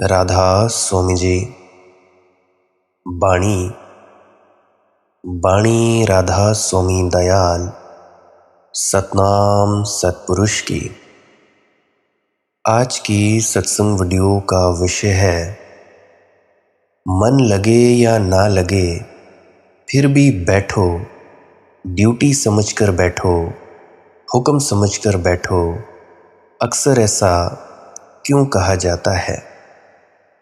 राधा स्वामी जी। बाणी बाणी राधा स्वामी दयाल सतनाम सतपुरुष की। आज की सत्संग वीडियो का विषय है मन लगे या ना लगे फिर भी बैठो, ड्यूटी समझकर बैठो, हुक्म समझकर बैठो। अक्सर ऐसा क्यों कहा जाता है?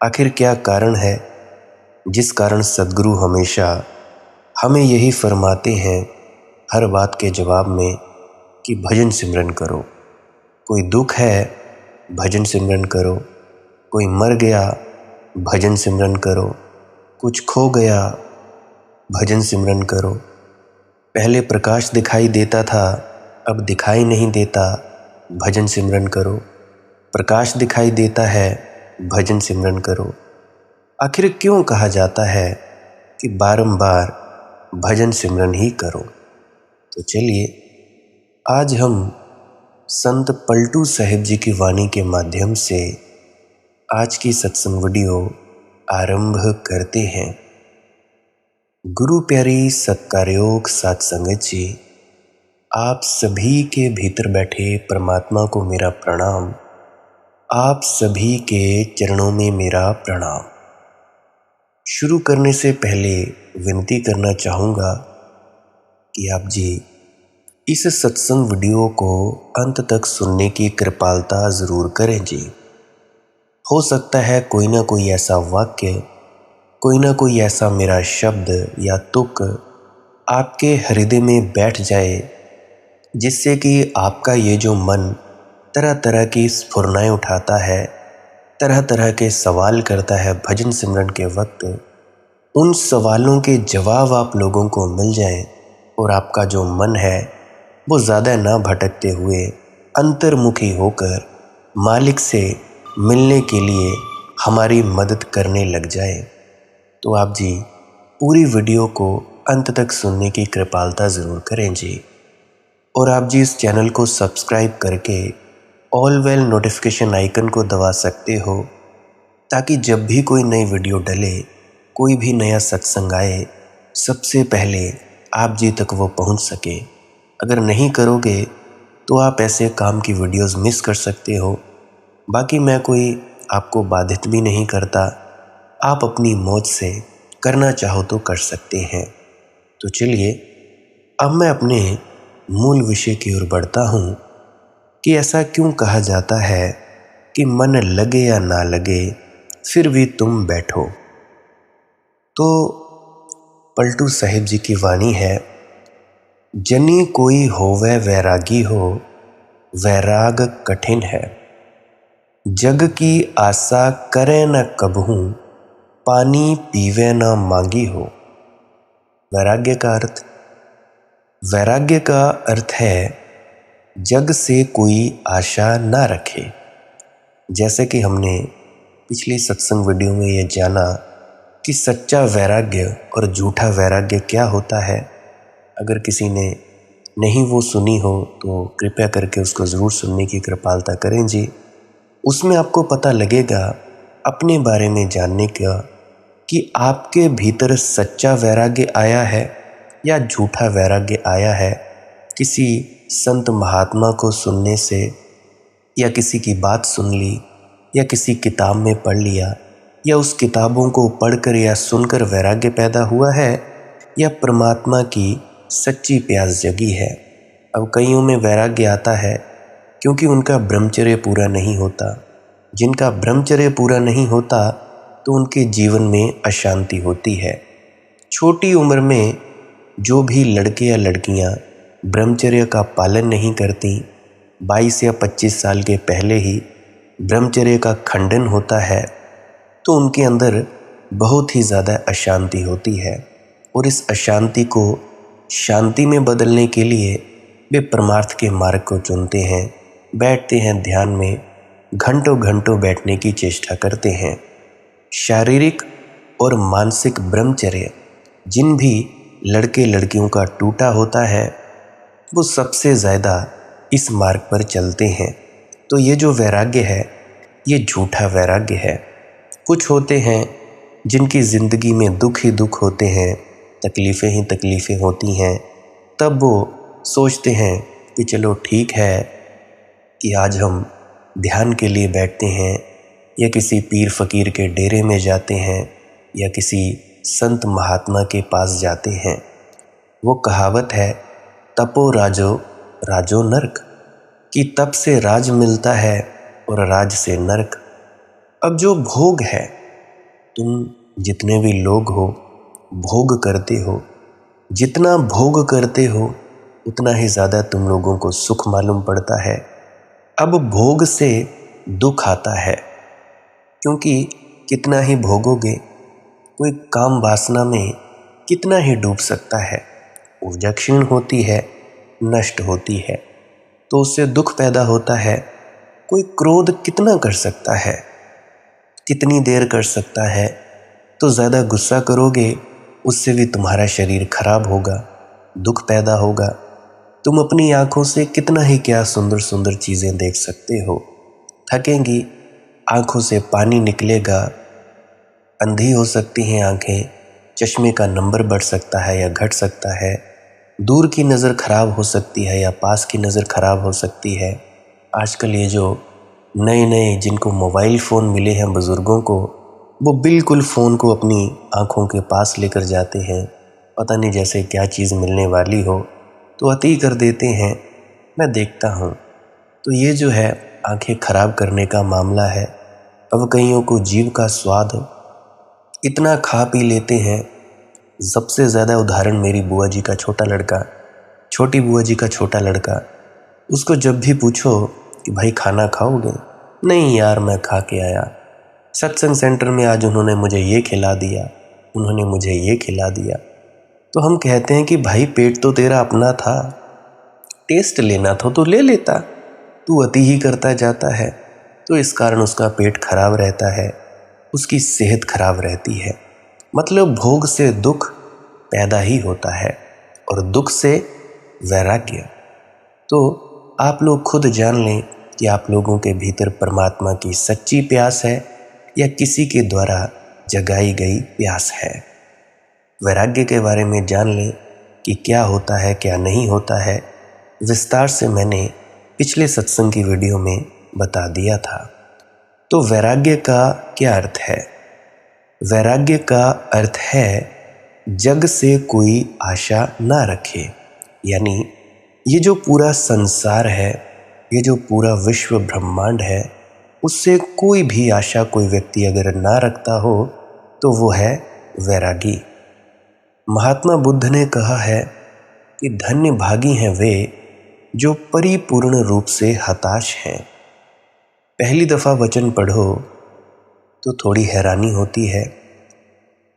आखिर क्या कारण है जिस कारण सद्गुरु हमेशा हमें यही फरमाते हैं हर बात के जवाब में कि भजन सिमरन करो। कोई दुख है भजन सिमरन करो, कोई मर गया भजन सिमरन करो, कुछ खो गया भजन सिमरन करो। पहले प्रकाश दिखाई देता था, अब दिखाई नहीं देता, भजन सिमरन करो। प्रकाश दिखाई देता है, भजन सिमरन करो। आखिर क्यों कहा जाता है कि बारंबार भजन सिमरन ही करो? तो चलिए आज हम संत पलटू साहिब जी की वाणी के माध्यम से आज की सत्संग वीडियो आरंभ करते हैं। गुरु प्यारी सत्कारयोग साथ संगत जी, आप सभी के भीतर बैठे परमात्मा को मेरा प्रणाम। आप सभी के चरणों में मेरा प्रणाम। शुरू करने से पहले विनती करना चाहूँगा कि आप जी इस सत्संग वीडियो को अंत तक सुनने की कृपालता ज़रूर करें जी। हो सकता है कोई ना कोई ऐसा वाक्य, कोई ना कोई ऐसा मेरा शब्द या तुक आपके हृदय में बैठ जाए जिससे कि आपका ये जो मन तरह तरह की स्फुरनाएँ उठाता है, तरह तरह के सवाल करता है भजन सिमरन के वक्त, उन सवालों के जवाब आप लोगों को मिल जाएं और आपका जो मन है वो ज़्यादा ना भटकते हुए अंतर्मुखी होकर मालिक से मिलने के लिए हमारी मदद करने लग जाए। तो आप जी पूरी वीडियो को अंत तक सुनने की कृपालता ज़रूर करें जी। और आप जी इस चैनल को सब्सक्राइब करके ऑल वेल नोटिफिकेशन आइकन को दबा सकते हो ताकि जब भी कोई नई वीडियो डले, कोई भी नया सत्संग आए, सबसे पहले आप जी तक वो पहुंच सके। अगर नहीं करोगे तो आप ऐसे काम की वीडियोस मिस कर सकते हो। बाकी मैं कोई आपको बाधित भी नहीं करता, आप अपनी मौज से करना चाहो तो कर सकते हैं। तो चलिए अब मैं अपने मूल विषय की ओर बढ़ता हूँ कि ऐसा क्यों कहा जाता है कि मन लगे या ना लगे फिर भी तुम बैठो। तो पलटू साहिब जी की वाणी है, जनी कोई होवे वैरागी हो, वैराग कठिन है। जग की आशा करे न कबहूँ, पानी पीवे न मांगी हो। वैराग्य का अर्थ है जग से कोई आशा ना रखे। जैसे कि हमने पिछले सत्संग वीडियो में ये जाना कि सच्चा वैराग्य और झूठा वैराग्य क्या होता है। अगर किसी ने नहीं वो सुनी हो तो कृपया करके उसको ज़रूर सुनने की कृपालता करें जी। उसमें आपको पता लगेगा अपने बारे में जानने का कि आपके भीतर सच्चा वैराग्य आया है या झूठा वैराग्य आया है। किसी संत महात्मा को सुनने से, या किसी की बात सुन ली, या किसी किताब में पढ़ लिया, या उस किताबों को पढ़कर या सुनकर वैराग्य पैदा हुआ है, या परमात्मा की सच्ची प्यास जगी है। अब कईयों में वैराग्य आता है क्योंकि उनका ब्रह्मचर्य पूरा नहीं होता। जिनका ब्रह्मचर्य पूरा नहीं होता तो उनके जीवन में अशांति होती है। छोटी उम्र में जो भी लड़के या लड़कियां ब्रह्मचर्य का पालन नहीं करती, 22 या 25 साल के पहले ही ब्रह्मचर्य का खंडन होता है, तो उनके अंदर बहुत ही ज़्यादा अशांति होती है। और इस अशांति को शांति में बदलने के लिए वे परमार्थ के मार्ग को चुनते हैं, बैठते हैं ध्यान में, घंटों घंटों बैठने की चेष्टा करते हैं। शारीरिक और मानसिक ब्रह्मचर्य जिन भी लड़के लड़कियों का टूटा होता है वो सबसे ज़्यादा इस मार्ग पर चलते हैं। तो ये जो वैराग्य है ये झूठा वैराग्य है। कुछ होते हैं जिनकी ज़िंदगी में दुख ही दुख होते हैं, तकलीफ़ें ही तकलीफ़ें होती हैं। तब वो सोचते हैं कि चलो ठीक है कि आज हम ध्यान के लिए बैठते हैं या किसी पीर फ़कीर के डेरे में जाते हैं या किसी संत महात्मा के पास जाते हैं। वो कहावत है, तपो राजो राजो नरक, कि तप से राज मिलता है और राज से नरक। अब जो भोग है, तुम जितने भी लोग हो भोग करते हो, जितना भोग करते हो उतना ही ज़्यादा तुम लोगों को सुख मालूम पड़ता है। अब भोग से दुख आता है, क्योंकि कितना ही भोगोगे, कोई काम वासना में कितना ही डूब सकता है, ऊर्जा क्षीण होती है, नष्ट होती है, तो उससे दुख पैदा होता है। कोई क्रोध कितना कर सकता है, कितनी देर कर सकता है, तो ज़्यादा गुस्सा करोगे उससे भी तुम्हारा शरीर खराब होगा, दुख पैदा होगा। तुम अपनी आँखों से कितना ही क्या सुंदर सुंदर चीज़ें देख सकते हो, थकेंगी, आँखों से पानी निकलेगा, अंधी हो सकती हैं आँखें, चश्मे का नंबर बढ़ सकता है या घट सकता है, दूर की नज़र खराब हो सकती है या पास की नज़र खराब हो सकती है। आजकल ये जो नए नए जिनको मोबाइल फ़ोन मिले हैं बुज़ुर्गों को, वो बिल्कुल फ़ोन को अपनी आँखों के पास लेकर जाते हैं, पता नहीं जैसे क्या चीज़ मिलने वाली हो, तो अति कर देते हैं। मैं देखता हूँ तो ये जो है आँखें खराब करने का मामला है। अब कईयों को जीभ का स्वाद इतना खा पी लेते हैं। सबसे ज़्यादा उदाहरण मेरी बुआ जी का छोटा लड़का, छोटी बुआ जी का छोटा लड़का, उसको जब भी पूछो कि भाई खाना खाओगे, नहीं यार मैं खा के आया, सत्संग सेंटर में आज उन्होंने मुझे ये खिला दिया, उन्होंने मुझे ये खिला दिया। तो हम कहते हैं कि भाई पेट तो तेरा अपना था, टेस्ट लेना था तो ले लेता, तू अति ही करता जाता है, तो इस कारण उसका पेट खराब रहता है, उसकी सेहत खराब रहती है। मतलब भोग से दुख पैदा ही होता है और दुख से वैराग्य। तो आप लोग खुद जान लें कि आप लोगों के भीतर परमात्मा की सच्ची प्यास है या किसी के द्वारा जगाई गई प्यास है। वैराग्य के बारे में जान लें कि क्या होता है क्या नहीं होता है, विस्तार से मैंने पिछले सत्संग की वीडियो में बता दिया था। तो वैराग्य का क्या अर्थ है? वैराग्य का अर्थ है जग से कोई आशा ना रखे, यानी ये जो पूरा संसार है, ये जो पूरा विश्व ब्रह्मांड है, उससे कोई भी आशा कोई व्यक्ति अगर ना रखता हो तो वो है वैरागी। महात्मा बुद्ध ने कहा है कि धन्य भागी हैं वे जो परिपूर्ण रूप से हताश हैं। पहली दफ़ा वचन पढ़ो तो थोड़ी हैरानी होती है,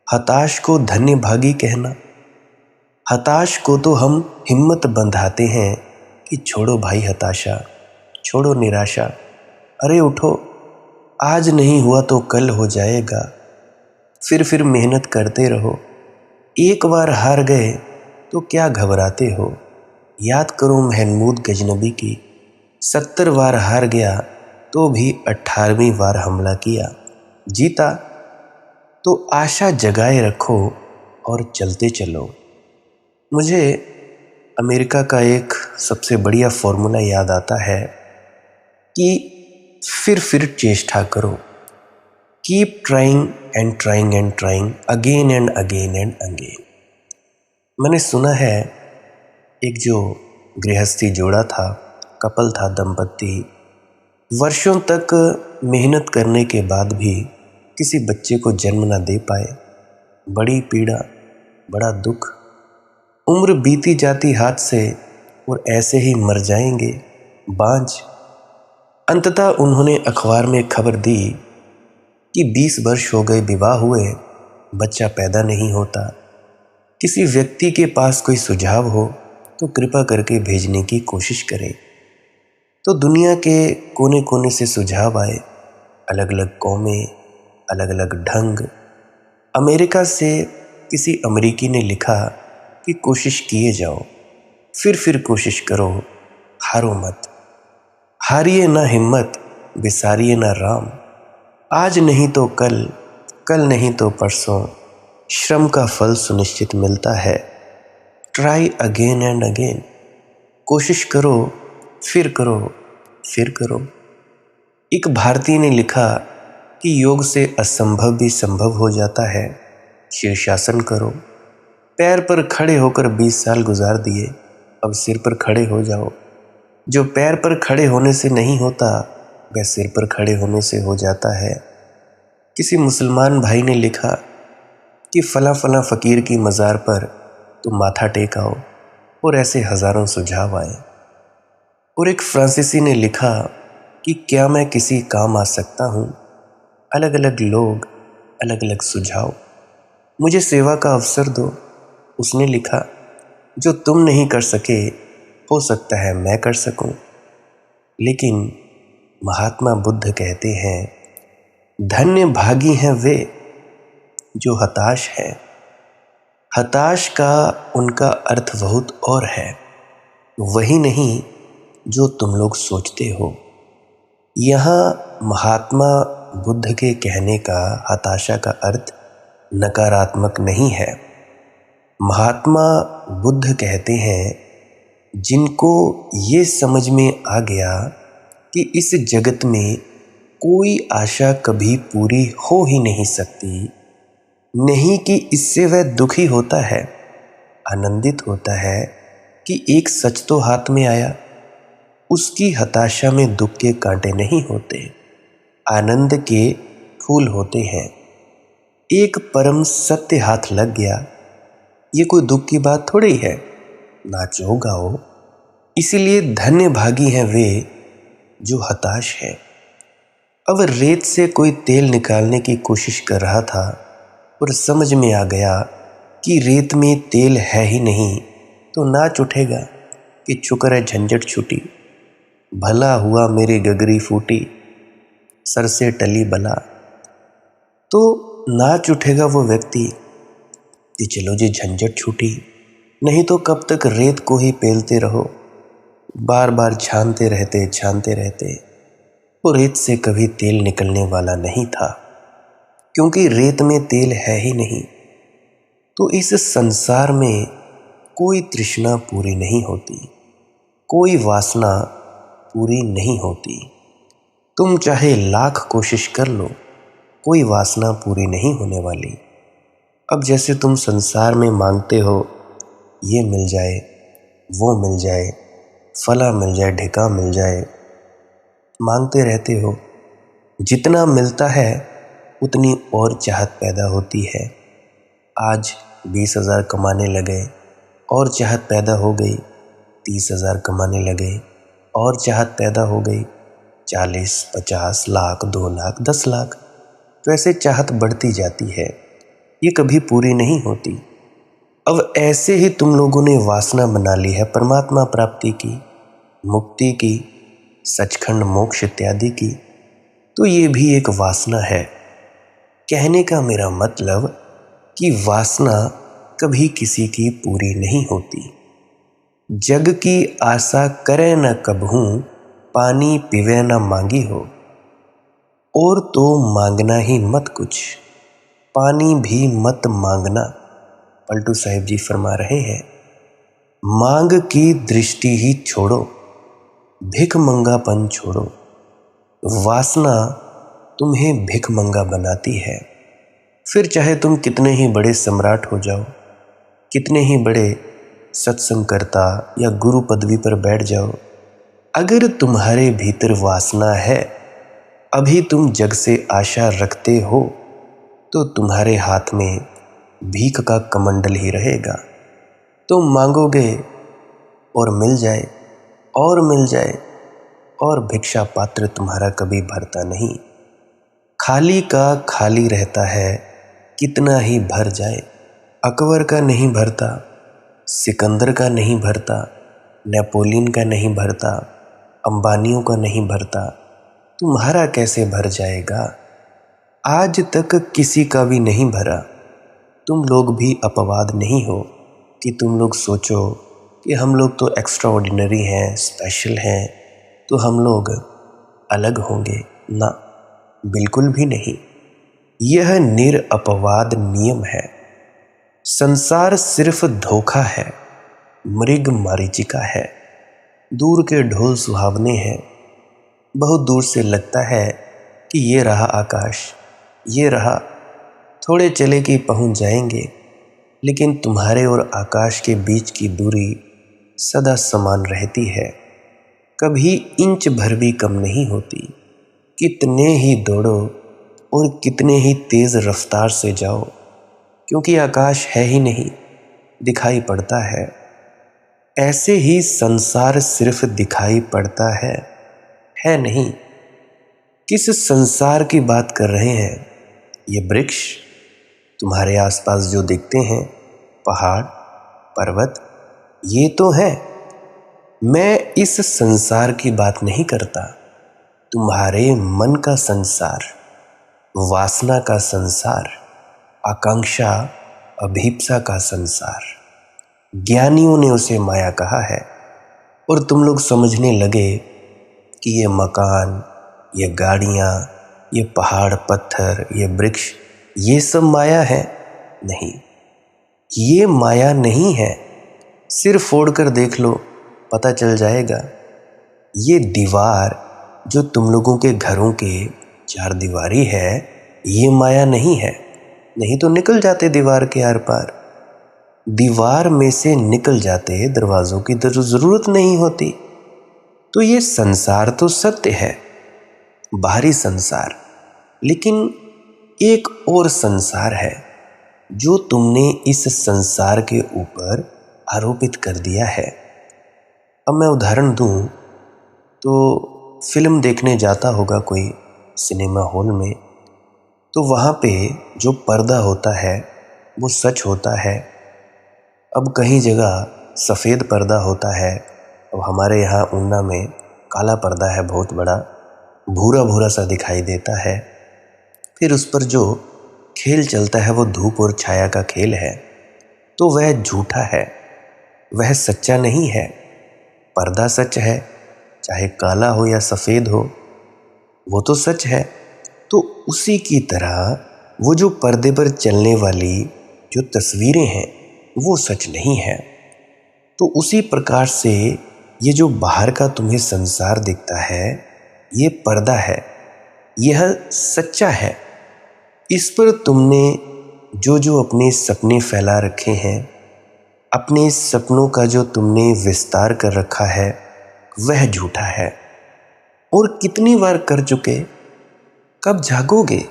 हताश को धन्य भागी कहना। हताश को तो हम हिम्मत बंधाते हैं कि छोड़ो भाई हताशा, छोड़ो निराशा, अरे उठो, आज नहीं हुआ तो कल हो जाएगा, फिर मेहनत करते रहो, एक बार हार गए तो क्या घबराते हो। याद करो महमूद गजनबी की, 70 बार हार गया तो भी 18वीं बार हमला किया, जीता। तो आशा जगाए रखो और चलते चलो। मुझे अमेरिका का एक सबसे बढ़िया फॉर्मूला याद आता है कि फिर चेष्टा करो, keep trying and trying and trying again and again and again. मैंने सुना है एक जो गृहस्थी जोड़ा था, कपल था, दंपत्ति, वर्षों तक मेहनत करने के बाद भी किसी बच्चे को जन्म न दे पाए। बड़ी पीड़ा, बड़ा दुख, उम्र बीती जाती हाथ से और ऐसे ही मर जाएंगे बांझ। अंततः उन्होंने अखबार में खबर दी कि 20 वर्ष हो गए विवाह हुए, बच्चा पैदा नहीं होता। किसी व्यक्ति के पास कोई सुझाव हो तो कृपा करके भेजने की कोशिश करें। तो दुनिया के कोने कोने से सुझाव आए, अलग अलग कौमें, अलग अलग ढंग। अमेरिका से किसी अमेरिकी ने लिखा कि कोशिश किए जाओ, फिर कोशिश करो, हारो मत, हारिए ना हिम्मत, बिसारिए ना राम, आज नहीं तो कल, कल नहीं तो परसों, श्रम का फल सुनिश्चित मिलता है। ट्राई अगेन एंड अगेन, कोशिश करो, फिर करो, फिर करो। एक भारतीय ने लिखा कि योग से असंभव भी संभव हो जाता है। शीर्षासन करो, पैर पर खड़े होकर 20 साल गुजार दिए, अब सिर पर खड़े हो जाओ। जो पैर पर खड़े होने से नहीं होता वह सिर पर खड़े होने से हो जाता है। किसी मुसलमान भाई ने लिखा कि फला फला फ़कीर की मज़ार पर तुम माथा टेक आओ, और ऐसे हज़ारों सुझाव आए। और एक फ्रांसीसी ने लिखा कि क्या मैं किसी काम आ सकता हूँ? अलग अलग लोग, अलग अलग सुझाव, मुझे सेवा का अवसर दो। उसने लिखा जो तुम नहीं कर सके हो सकता है मैं कर सकूं। लेकिन महात्मा बुद्ध कहते हैं धन्य भागी हैं वे जो हताश है। हताश का उनका अर्थ बहुत और है, वही नहीं जो तुम लोग सोचते हो। यहाँ महात्मा बुद्ध के कहने का हताशा का अर्थ नकारात्मक नहीं है। महात्मा बुद्ध कहते हैं जिनको ये समझ में आ गया कि इस जगत में कोई आशा कभी पूरी हो ही नहीं सकती, नहीं कि इससे वह दुखी होता है, आनंदित होता है कि एक सच तो हाथ में आया। उसकी हताशा में दुख के कांटे नहीं होते, आनंद के फूल होते हैं। एक परम सत्य हाथ लग गया, ये कोई दुख की बात थोड़ी है, नाचो गाओ। इसीलिए धन्य भागी हैं वे जो हताश है। अब रेत से कोई तेल निकालने की कोशिश कर रहा था और समझ में आ गया कि रेत में तेल है ही नहीं, तो नाच उठेगा कि शुक्र है झंझट छूटी, भला हुआ मेरी गगरी फूटी, सर से टली बला। तो नाच उठेगा वो व्यक्ति कि चलो जी झंझट छूटी, नहीं तो कब तक रेत को ही पेलते रहो, बार बार छानते रहते। वो रेत से कभी तेल निकलने वाला नहीं था, क्योंकि रेत में तेल है ही नहीं। तो इस संसार में कोई तृष्णा पूरी नहीं होती, कोई वासना पूरी नहीं होती। तुम चाहे लाख कोशिश कर लो, कोई वासना पूरी नहीं होने वाली। अब जैसे तुम संसार में मांगते हो ये मिल जाए, वो मिल जाए, फला मिल जाए, ढिका मिल जाए, मांगते रहते हो। जितना मिलता है उतनी और चाहत पैदा होती है। आज 20,000 कमाने लगे और चाहत पैदा हो गई, 30,000 कमाने लगे और चाहत पैदा हो गई, 40, 50 लाख, 2 लाख, 10 लाख। तो ऐसे चाहत बढ़ती जाती है, ये कभी पूरी नहीं होती। अब ऐसे ही तुम लोगों ने वासना बना ली है परमात्मा प्राप्ति की, मुक्ति की, सचखंड मोक्ष इत्यादि की। तो ये भी एक वासना है। कहने का मेरा मतलब कि वासना कभी किसी की पूरी नहीं होती। जग की आशा करे न कबहू, पानी पीवे न मांगी हो। और तो मांगना ही मत कुछ, पानी भी मत मांगना। पलटू साहिब जी फरमा रहे हैं मांग की दृष्टि ही छोड़ो, भिख मंगापन छोड़ो। वासना तुम्हें भिख मंगा बनाती है। फिर चाहे तुम कितने ही बड़े सम्राट हो जाओ, कितने ही बड़े सत्संगकर्ता या गुरु पदवी पर बैठ जाओ, अगर तुम्हारे भीतर वासना है, अभी तुम जग से आशा रखते हो, तो तुम्हारे हाथ में भीख का कमंडल ही रहेगा। तुम मांगोगे और मिल जाए और मिल जाए, और भिक्षा पात्र तुम्हारा कभी भरता नहीं। खाली का खाली रहता है, कितना ही भर जाए। अकबर का नहीं भरता, सिकंदर का नहीं भरता, नेपोलियन का नहीं भरता, अंबानियों का नहीं भरता, तुम्हारा कैसे भर जाएगा? आज तक किसी का भी नहीं भरा। तुम लोग भी अपवाद नहीं हो कि तुम लोग सोचो कि हम लोग तो एक्स्ट्रा ऑर्डिनरी हैं, स्पेशल हैं, तो हम लोग अलग होंगे। ना, बिल्कुल भी नहीं। यह निरपवाद नियम है। संसार सिर्फ धोखा है, मृग मरीचिका है। दूर के ढोल सुहावने हैं। बहुत दूर से लगता है कि ये रहा आकाश, ये रहा। थोड़े चले कि पहुंच जाएंगे, लेकिन तुम्हारे और आकाश के बीच की दूरी सदा समान रहती है, कभी इंच भर भी कम नहीं होती। कितने ही दौड़ो और कितने ही तेज रफ्तार से जाओ, क्योंकि आकाश है ही नहीं, दिखाई पड़ता है। ऐसे ही संसार सिर्फ दिखाई पड़ता है नहीं। किस संसार की बात कर रहे हैं? ये वृक्ष तुम्हारे आसपास जो दिखते हैं, पहाड़ पर्वत, ये तो है। मैं इस संसार की बात नहीं करता। तुम्हारे मन का संसार, वासना का संसार, आकांक्षा अभीप्सा का संसार। ज्ञानियों ने उसे माया कहा है, और तुम लोग समझने लगे कि ये मकान, ये गाड़ियाँ, ये पहाड़ पत्थर, ये वृक्ष, ये सब माया है। नहीं, ये माया नहीं है। सिर फोड़ कर देख लो, पता चल जाएगा। ये दीवार जो तुम लोगों के घरों के चार दीवारी है, ये माया नहीं है। नहीं तो निकल जाते दीवार के आर पार। दीवार में से निकल जाते, दरवाजों की जरूरत नहीं होती। तो ये संसार तो सत्य है, बाहरी संसार। लेकिन एक और संसार है जो तुमने इस संसार के ऊपर आरोपित कर दिया है। अब मैं उदाहरण दूं तो फिल्म देखने जाता होगा कोई सिनेमा हॉल में, तो वहाँ पे जो पर्दा होता है वो सच होता है। अब कहीं जगह सफ़ेद पर्दा होता है। अब हमारे यहाँ ऊना में काला पर्दा है, बहुत बड़ा, भूरा भूरा सा दिखाई देता है। फिर उस पर जो खेल चलता है वो धूप और छाया का खेल है, तो वह झूठा है, वह सच्चा नहीं है। पर्दा सच है, चाहे काला हो या सफ़ेद हो, वो तो सच है। तो उसी की तरह वो जो पर्दे पर चलने वाली जो तस्वीरें हैं वो सच नहीं है। तो उसी प्रकार से ये जो बाहर का तुम्हें संसार दिखता है, ये पर्दा है, यह सच्चा है। इस पर तुमने जो जो अपने सपने फैला रखे हैं, अपने सपनों का जो तुमने विस्तार कर रखा है, वह झूठा है। और कितनी बार कर चुके, कब जागोगे?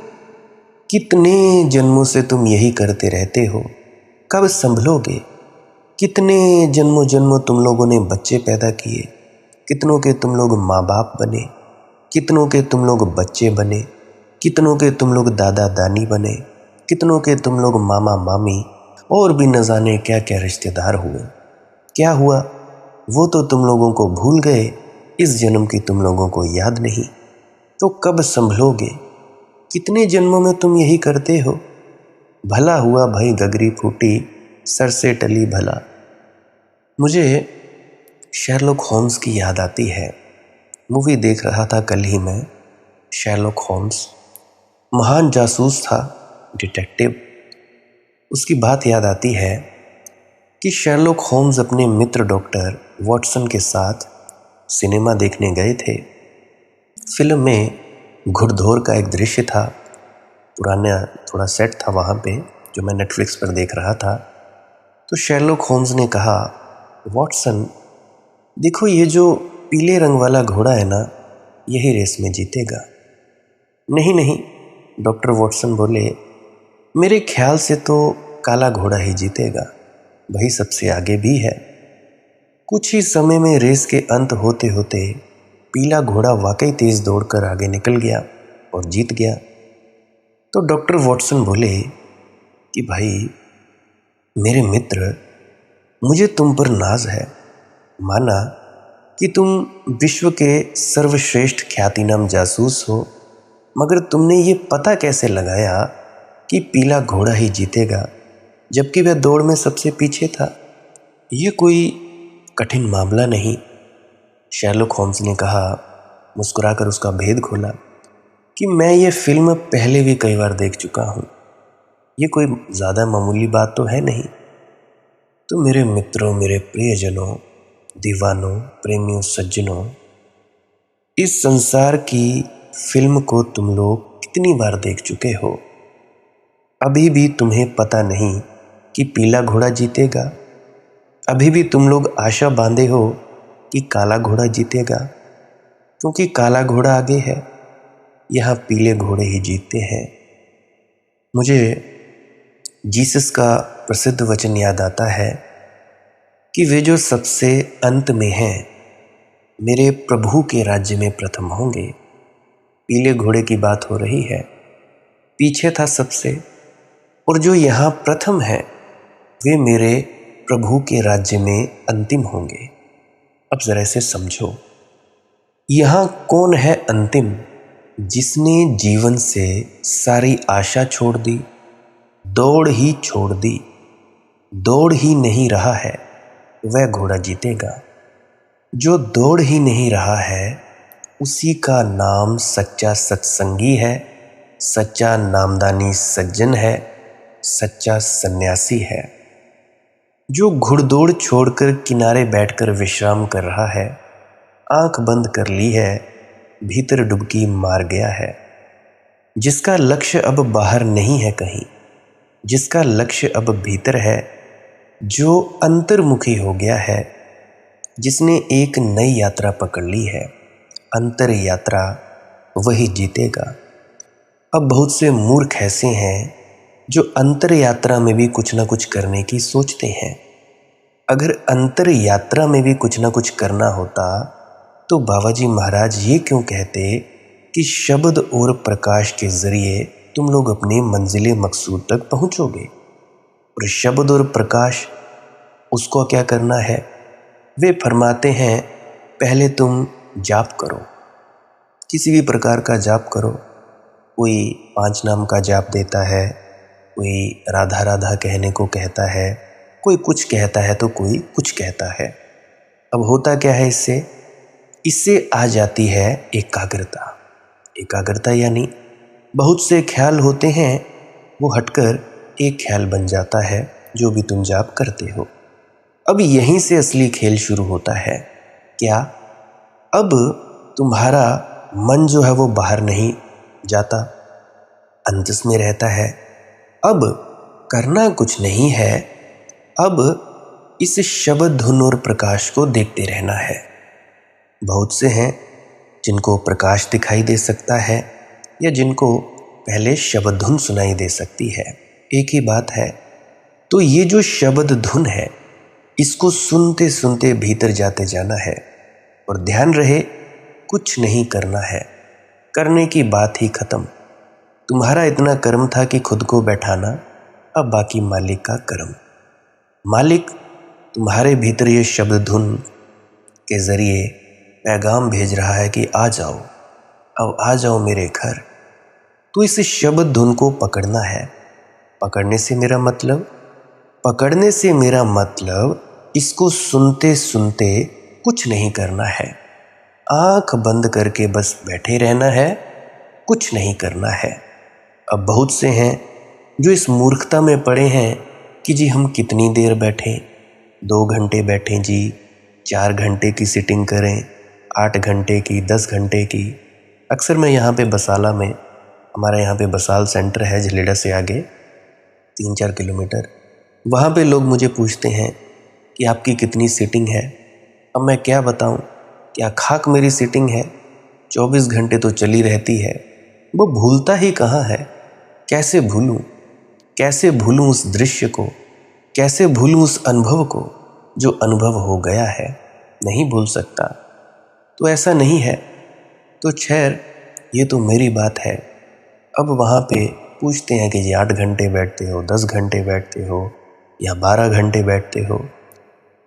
कितने जन्मों से तुम यही करते रहते हो, कब संभलोगे? कितने जन्मों जन्मों तुम लोगों ने बच्चे पैदा किए, कितनों के तुम लोग माँ बाप बने, कितनों के तुम लोग बच्चे बने, कितनों के तुम लोग दादा दानी बने, कितनों के तुम लोग मामा मामी और भी न जाने क्या क्या रिश्तेदार हुए। क्या हुआ वो तो तुम लोगों को भूल गए, इस जन्म की तुम लोगों को याद नहीं। तो कब संभलोगे? कितने जन्मों में तुम यही करते हो? भला हुआ भाई गगरी फूटी, सर से टली भला। मुझे शेरलॉक होम्स की याद आती है। मूवी देख रहा था कल ही मैं, शेरलॉक होम्स। महान जासूस था, डिटेक्टिव। उसकी बात याद आती है कि शेरलॉक होम्स अपने मित्र डॉक्टर वॉटसन के साथ सिनेमा देखने गए थे। फिल्म में घुड़दौड़ का एक दृश्य था, पुराना थोड़ा सेट था वहाँ पे, जो मैं नेटफ्लिक्स पर देख रहा था। तो शेरलॉक होम्स ने कहा, वॉटसन देखो, ये जो पीले रंग वाला घोड़ा है ना, यही रेस में जीतेगा। नहीं नहीं, डॉक्टर वॉटसन बोले, मेरे ख्याल से तो काला घोड़ा ही जीतेगा, वही सबसे आगे भी है। कुछ ही समय में रेस के अंत होते होते पीला घोड़ा वाकई तेज दौड़कर आगे निकल गया और जीत गया। तो डॉक्टर वॉटसन बोले कि भाई मेरे मित्र, मुझे तुम पर नाज है। माना कि तुम विश्व के सर्वश्रेष्ठ ख्यातिनाम जासूस हो, मगर तुमने ये पता कैसे लगाया कि पीला घोड़ा ही जीतेगा, जबकि वह दौड़ में सबसे पीछे था? ये कोई कठिन मामला नहीं। शेरलॉक होम्स ने कहा, मुस्कुराकर उसका भेद खोला। कि मैं ये फिल्म पहले भी कई बार देख चुका हूँ। ये कोई ज़्यादा मामूली बात तो है नहीं। तो मेरे मित्रों, मेरे प्रियजनों, दीवानों, प्रेमियों, सज्जनों, इस संसार की फिल्म को तुम लोग कितनी बार देख चुके हो? अभी भी तुम्हें पता नहीं कि पीला घोड़ा जीतेगा? अभी भी तुम लोग आशा बांधे हो कि काला घोड़ा जीतेगा? क्योंकि काला घोड़ा आगे है, यहाँ पीले घोड़े ही जीतते हैं। मुझे जीसस का प्रसिद्ध वचन याद आता है कि वे जो सबसे अंत में हैं मेरे प्रभु के राज्य में प्रथम होंगे। पीले घोड़े की बात हो रही है, पीछे था सबसे, और जो यहाँ प्रथम है वे मेरे प्रभु के राज्य में अंतिम होंगे। अब जरा इसे समझो, यहाँ कौन है अंतिम? जिसने जीवन से सारी आशा छोड़ दी, दौड़ ही छोड़ दी, दौड़ ही नहीं रहा है, वह घोड़ा जीतेगा। जो दौड़ ही नहीं रहा है उसी का नाम सच्चा सत्संगी है, सच्चा नामदानी सज्जन है, सच्चा सन्यासी है। जो घुड़दौड़ छोड़कर किनारे बैठकर विश्राम कर रहा है, आंख बंद कर ली है, भीतर डुबकी मार गया है। जिसका लक्ष्य अब बाहर नहीं है कहीं, जिसका लक्ष्य अब भीतर है, जो अंतर्मुखी हो गया है, जिसने एक नई यात्रा पकड़ ली है, अंतर यात्रा, वही जीतेगा। अब बहुत से मूर्ख ऐसे हैं जो अंतर यात्रा में भी कुछ ना कुछ करने की सोचते हैं। अगर अंतर यात्रा में भी कुछ ना कुछ करना होता तो बाबाजी महाराज ये क्यों कहते कि शब्द और प्रकाश के जरिए तुम लोग अपनी मंजिले मकसूद तक पहुंचोगे। और शब्द और प्रकाश, उसको क्या करना है? वे फरमाते हैं पहले तुम जाप करो, किसी भी प्रकार का जाप करो। कोई 5 नाम का जाप देता है, कोई राधा राधा कहने को कहता है, कोई कुछ कहता है तो कोई कुछ कहता है। अब होता क्या है इससे आ जाती है एकाग्रता। एकाग्रता यानी बहुत से ख्याल होते हैं, वो हटकर एक ख्याल बन जाता है जो भी तुम जाप करते हो। अब यहीं से असली खेल शुरू होता है। क्या? अब तुम्हारा मन जो है वो बाहर नहीं जाता, अंतस में रहता है। अब करना कुछ नहीं है, अब इस शब्द धुन और प्रकाश को देखते रहना है। बहुत से हैं जिनको प्रकाश दिखाई दे सकता है या जिनको पहले शब्द धुन सुनाई दे सकती है, एक ही बात है। तो ये जो शब्द धुन है, इसको सुनते सुनते भीतर जाते जाना है। और ध्यान रहे, कुछ नहीं करना है, करने की बात ही खत्म। तुम्हारा इतना कर्म था कि खुद को बैठाना, अब बाकी मालिक का कर्म। मालिक तुम्हारे भीतर ये शब्द धुन के जरिए पैगाम भेज रहा है कि आ जाओ, अब आ जाओ मेरे घर। तो इस शब्द धुन को पकड़ना है। पकड़ने से मेरा मतलब इसको सुनते सुनते कुछ नहीं करना है, आंख बंद करके बस बैठे रहना है, कुछ नहीं करना है। अब बहुत से हैं जो इस मूर्खता में पड़े हैं कि जी हम कितनी देर बैठें, 2 घंटे बैठें जी, 4 घंटे की सिटिंग करें, 8 घंटे की, 10 घंटे की। अक्सर मैं यहाँ पे बसाला में, हमारा यहाँ पे बसाल सेंटर है झलेड़ा से आगे 3-4 किलोमीटर, वहाँ पे लोग मुझे पूछते हैं कि आपकी कितनी सीटिंग है। अब मैं क्या बताऊँ, क्या खाक मेरी सीटिंग है, 24 घंटे तो चली रहती है। वो भूलता ही कहाँ है, कैसे भूलूँ उस दृश्य को, कैसे भूलूँ उस अनुभव को जो अनुभव हो गया है, नहीं भूल सकता। तो ऐसा नहीं है, तो खैर ये तो मेरी बात है। अब वहाँ पे पूछते हैं कि जी 8 घंटे बैठते हो, 10 घंटे बैठते हो या 12 घंटे बैठते हो।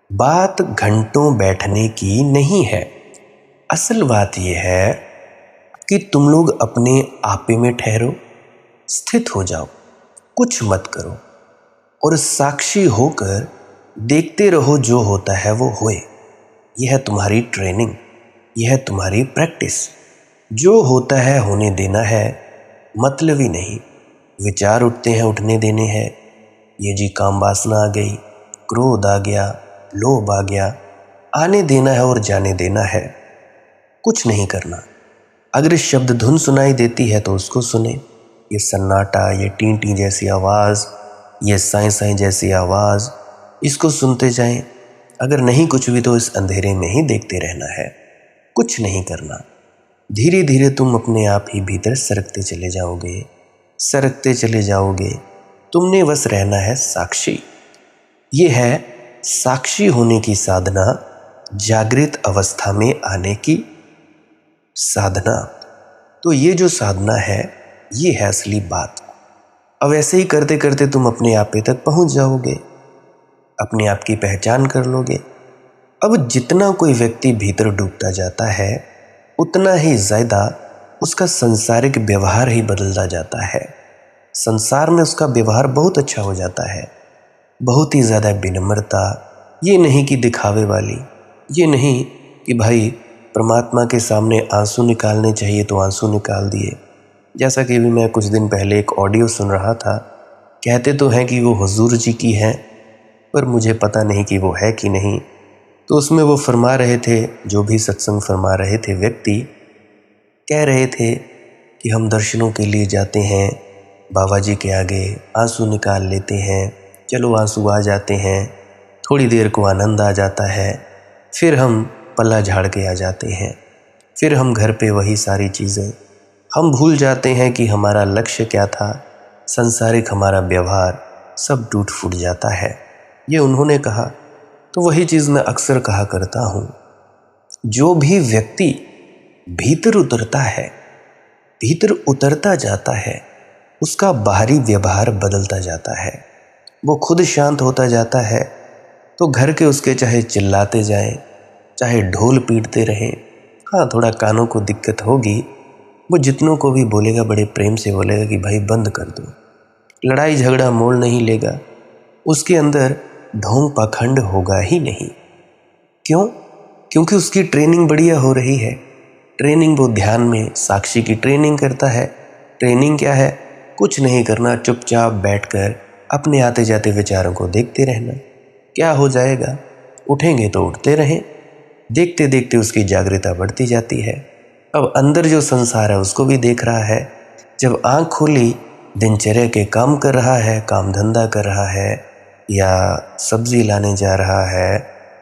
बात घंटों बैठने की नहीं है, असल बात यह है कि तुम लोग अपने आपे में ठहरो, स्थित हो जाओ, कुछ मत करो और साक्षी होकर देखते रहो, जो होता है वो होए। यह है तुम्हारी ट्रेनिंग, यह है तुम्हारी प्रैक्टिस। जो होता है होने देना है, मतलबी नहीं। विचार उठते हैं उठने देने हैं। ये जी काम वासना आ गई, क्रोध आ गया, लोभ आ गया, आने देना है और जाने देना है, कुछ नहीं करना। अगर इस शब्द धुन सुनाई देती है तो उसको सुने। ये सन्नाटा, ये टी टी जैसी आवाज़, ये साई साई जैसी आवाज़, इसको सुनते जाएं। अगर नहीं कुछ भी तो इस अंधेरे में ही देखते रहना है, कुछ नहीं करना। धीरे धीरे तुम अपने आप ही भीतर सरकते चले जाओगे, सरकते चले जाओगे। तुमने बस रहना है साक्षी। ये है साक्षी होने की साधना, जागृत अवस्था में आने की साधना। तो ये जो साधना है, ये है असली बात। अब ऐसे ही करते करते तुम अपने आप पे तक पहुंच जाओगे, अपने आप की पहचान कर लोगे। अब जितना कोई व्यक्ति भीतर डूबता जाता है, उतना ही ज़्यादा उसका सांसारिक व्यवहार ही बदलता जाता है। संसार में उसका व्यवहार बहुत अच्छा हो जाता है, बहुत ही ज़्यादा विनम्रता। ये नहीं कि दिखावे वाली, ये नहीं कि भाई परमात्मा के सामने आंसू निकालने चाहिए तो आंसू निकाल दिए। जैसा कि भी मैं कुछ दिन पहले एक ऑडियो सुन रहा था, कहते तो हैं कि वो हुजूर जी की है, पर मुझे पता नहीं कि वो है कि नहीं। तो उसमें वो फरमा रहे थे, जो भी सत्संग फरमा रहे थे व्यक्ति, कह रहे थे कि हम दर्शनों के लिए जाते हैं बाबा जी के आगे, आंसू निकाल लेते हैं, चलो आंसू आ जाते हैं, थोड़ी देर को आनंद आ जाता है, फिर हम पल्ला झाड़ के आ जाते हैं, फिर हम घर पे वही सारी चीज़ें, हम भूल जाते हैं कि हमारा लक्ष्य क्या था, संसारिक हमारा व्यवहार सब टूट फूट जाता है। ये उन्होंने कहा। तो वही चीज़ मैं अक्सर कहा करता हूँ, जो भी व्यक्ति भीतर उतरता है, भीतर उतरता जाता है, उसका बाहरी व्यवहार बदलता जाता है। वो खुद शांत होता जाता है। तो घर के उसके चाहे चिल्लाते जाएं, चाहे ढोल पीटते रहें, हाँ थोड़ा कानों को दिक्कत होगी, वो जितनों को भी बोलेगा बड़े प्रेम से बोलेगा कि भाई बंद कर दो, लड़ाई झगड़ा मोल नहीं लेगा, उसके अंदर ढोंग पाखंड होगा ही नहीं। क्यों? क्योंकि उसकी ट्रेनिंग बढ़िया हो रही है। ट्रेनिंग वो ध्यान में साक्षी की ट्रेनिंग करता है। ट्रेनिंग क्या है? कुछ नहीं करना, चुपचाप बैठकर अपने आते जाते विचारों को देखते रहना। क्या हो जाएगा? उठेंगे तो उठते रहें। देखते देखते उसकी जागृता बढ़ती जाती है। अब अंदर जो संसार है उसको भी देख रहा है। जब आँख खोली, दिनचर्या के काम कर रहा है, काम धंधा कर रहा है, या सब्जी लाने जा रहा है,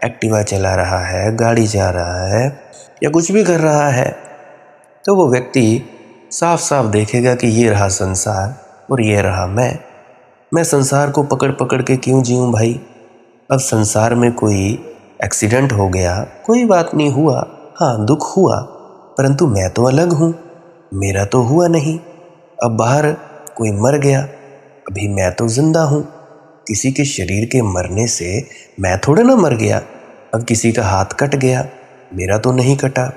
एक्टिवा चला रहा है, गाड़ी जा रहा है, या कुछ भी कर रहा है, तो वो व्यक्ति साफ साफ देखेगा कि ये रहा संसार और ये रहा मैं संसार को पकड़ पकड़ के क्यों जीऊँ भाई? अब संसार में कोई एक्सीडेंट हो गया, कोई बात नहीं हुआ, हाँ दुख हुआ, परंतु मैं तो अलग हूँ, मेरा तो हुआ नहीं। अब बाहर कोई मर गया, अभी मैं तो जिंदा हूँ। किसी के शरीर के मरने से मैं थोड़ा ना मर गया। अब किसी का हाथ कट गया, मेरा तो नहीं कटा।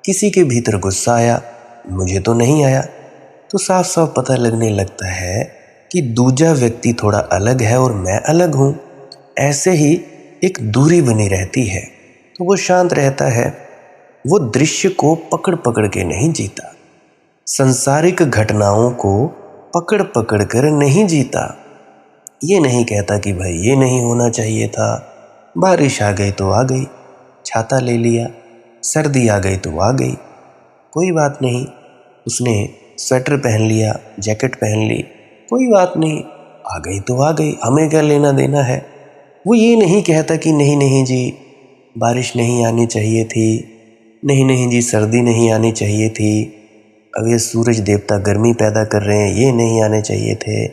किसी के भीतर गुस्सा आया, मुझे तो नहीं आया। तो साफ साफ पता लगने लगता है कि दूजा व्यक्ति थोड़ा अलग है और मैं अलग हूँ। ऐसे ही एक दूरी बनी रहती है। तो वो शांत रहता है, वो दृश्य को पकड़ पकड़ के नहीं जीता, संसारिक घटनाओं को पकड़ पकड़ कर नहीं जीता। ये नहीं कहता कि भाई ये नहीं होना चाहिए था, बारिश आ गई तो आ गई, छाता ले लिया, सर्दी आ गई तो आ गई, कोई बात नहीं, उसने स्वेटर पहन लिया, जैकेट पहन ली, कोई बात नहीं, आ गई तो आ गई, हमें क्या लेना देना है। वो ये नहीं कहता कि नहीं नहीं जी बारिश नहीं आनी चाहिए थी, नहीं नहीं जी सर्दी नहीं आनी चाहिए थी, अब ये सूरज देवता गर्मी पैदा कर रहे हैं, ये नहीं आने चाहिए थे।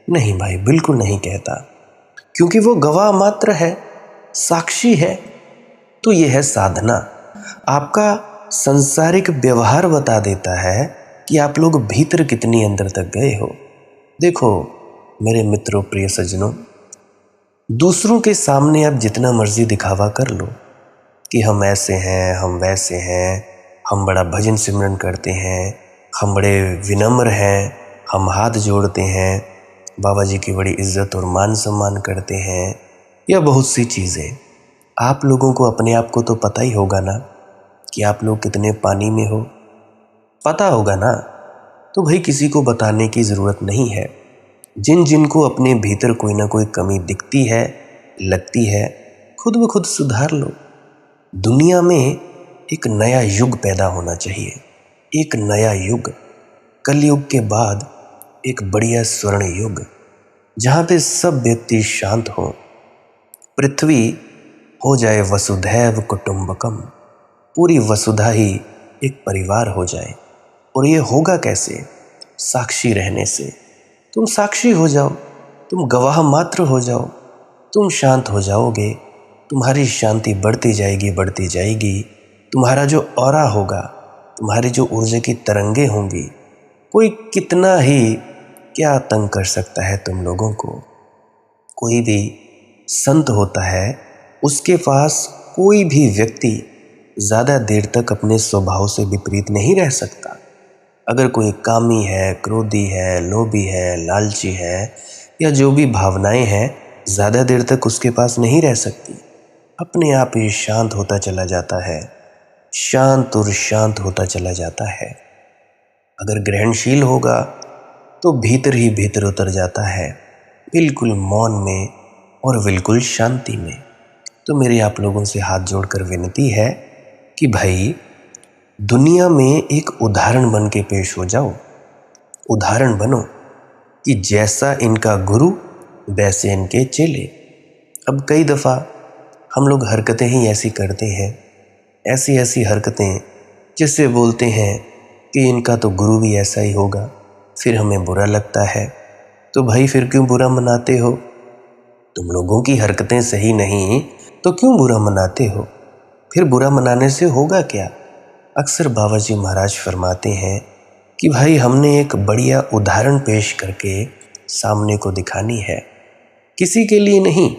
नहीं भाई, बिल्कुल नहीं कहता, क्योंकि वो गवाह मात्र है, साक्षी है। तो ये है साधना। आपका संसारिक व्यवहार बता देता है कि आप लोग भीतर कितनी अंदर तक गए हो। देखो मेरे मित्रों, प्रिय सज्जनों, दूसरों के सामने आप जितना मर्जी दिखावा कर लो कि हम ऐसे हैं, हम वैसे हैं, हम बड़ा भजन सिमरन करते हैं, हम बड़े विनम्र हैं, हम हाथ जोड़ते हैं, बाबा जी की बड़ी इज्जत और मान सम्मान करते हैं, या बहुत सी चीज़ें। आप लोगों को अपने आप को तो पता ही होगा ना कि आप लोग कितने पानी में हो। पता होगा ना, तो भाई किसी को बताने की ज़रूरत नहीं है। जिन जिन को अपने भीतर कोई ना कोई कमी दिखती है, लगती है, खुद ब खुद सुधार लो। दुनिया में एक नया युग पैदा होना चाहिए, एक नया युग, कलयुग के बाद एक बढ़िया स्वर्ण युग, जहाँ पे सब व्यक्ति शांत हो, पृथ्वी हो जाए वसुधैव कुटुंबकम, पूरी वसुधा ही एक परिवार हो जाए। और ये होगा कैसे? साक्षी रहने से। तुम साक्षी हो जाओ, तुम गवाह मात्र हो जाओ, तुम शांत हो जाओगे, तुम्हारी शांति बढ़ती जाएगी, बढ़ती जाएगी। तुम्हारा जो ऑरा होगा, तुम्हारी जो ऊर्जा की तरंगे होंगी, कोई कितना ही क्या तंग कर सकता है तुम लोगों को। कोई भी संत होता है, उसके पास कोई भी व्यक्ति ज़्यादा देर तक अपने स्वभाव से विपरीत नहीं रह सकता। अगर कोई कामी है, क्रोधी है, लोभी है, लालची है, या जो भी भावनाएं हैं, ज़्यादा देर तक उसके पास नहीं रह सकती। अपने आप ही शांत होता चला जाता है, शांत और शांत होता चला जाता है। अगर ग्रहणशील होगा तो भीतर ही भीतर उतर जाता है, बिल्कुल मौन में और बिल्कुल शांति में। तो मेरी आप लोगों से हाथ जोड़कर विनती है कि भाई दुनिया में एक उदाहरण बन के पेश हो जाओ। उदाहरण बनो कि जैसा इनका गुरु वैसे इनके चेले। अब कई दफ़ा हम लोग हरकतें ही ऐसी करते हैं, ऐसी ऐसी हरकतें जिससे बोलते हैं कि इनका तो गुरु भी ऐसा ही होगा, फिर हमें बुरा लगता है। तो भाई फिर क्यों बुरा मनाते हो? तुम लोगों की हरकतें सही नहीं तो क्यों बुरा मनाते हो? फिर बुरा मनाने से होगा क्या? अक्सर बाबा जी महाराज फरमाते हैं कि भाई हमने एक बढ़िया उदाहरण पेश करके सामने को दिखानी है, किसी के लिए नहीं,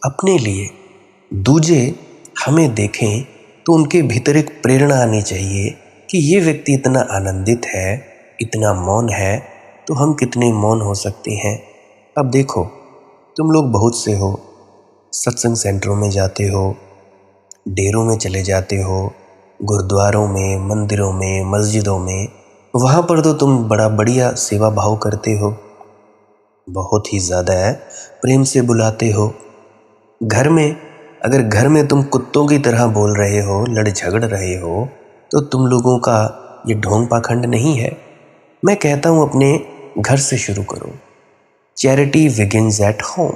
अपने लिए। दूजे हमें देखें तो उनके भीतर एक प्रेरणा आनी चाहिए कि ये व्यक्ति इतना आनंदित है, इतना मौन है, तो हम कितने मौन हो सकते हैं। अब देखो, तुम लोग बहुत से हो, सत्संग सेंटरों में जाते हो, डेरों में चले जाते हो, गुरुद्वारों में, मंदिरों में, मस्जिदों में, वहाँ पर तो तुम बड़ा बढ़िया सेवा भाव करते हो, बहुत ही ज़्यादा प्रेम से बुलाते हो। घर में, अगर घर में तुम कुत्तों की तरह बोल रहे हो, लड़ झगड़ रहे हो, तो तुम लोगों का ये ढोंग पाखंड नहीं है। मैं कहता हूँ अपने घर से शुरू करो। Charity begins at home.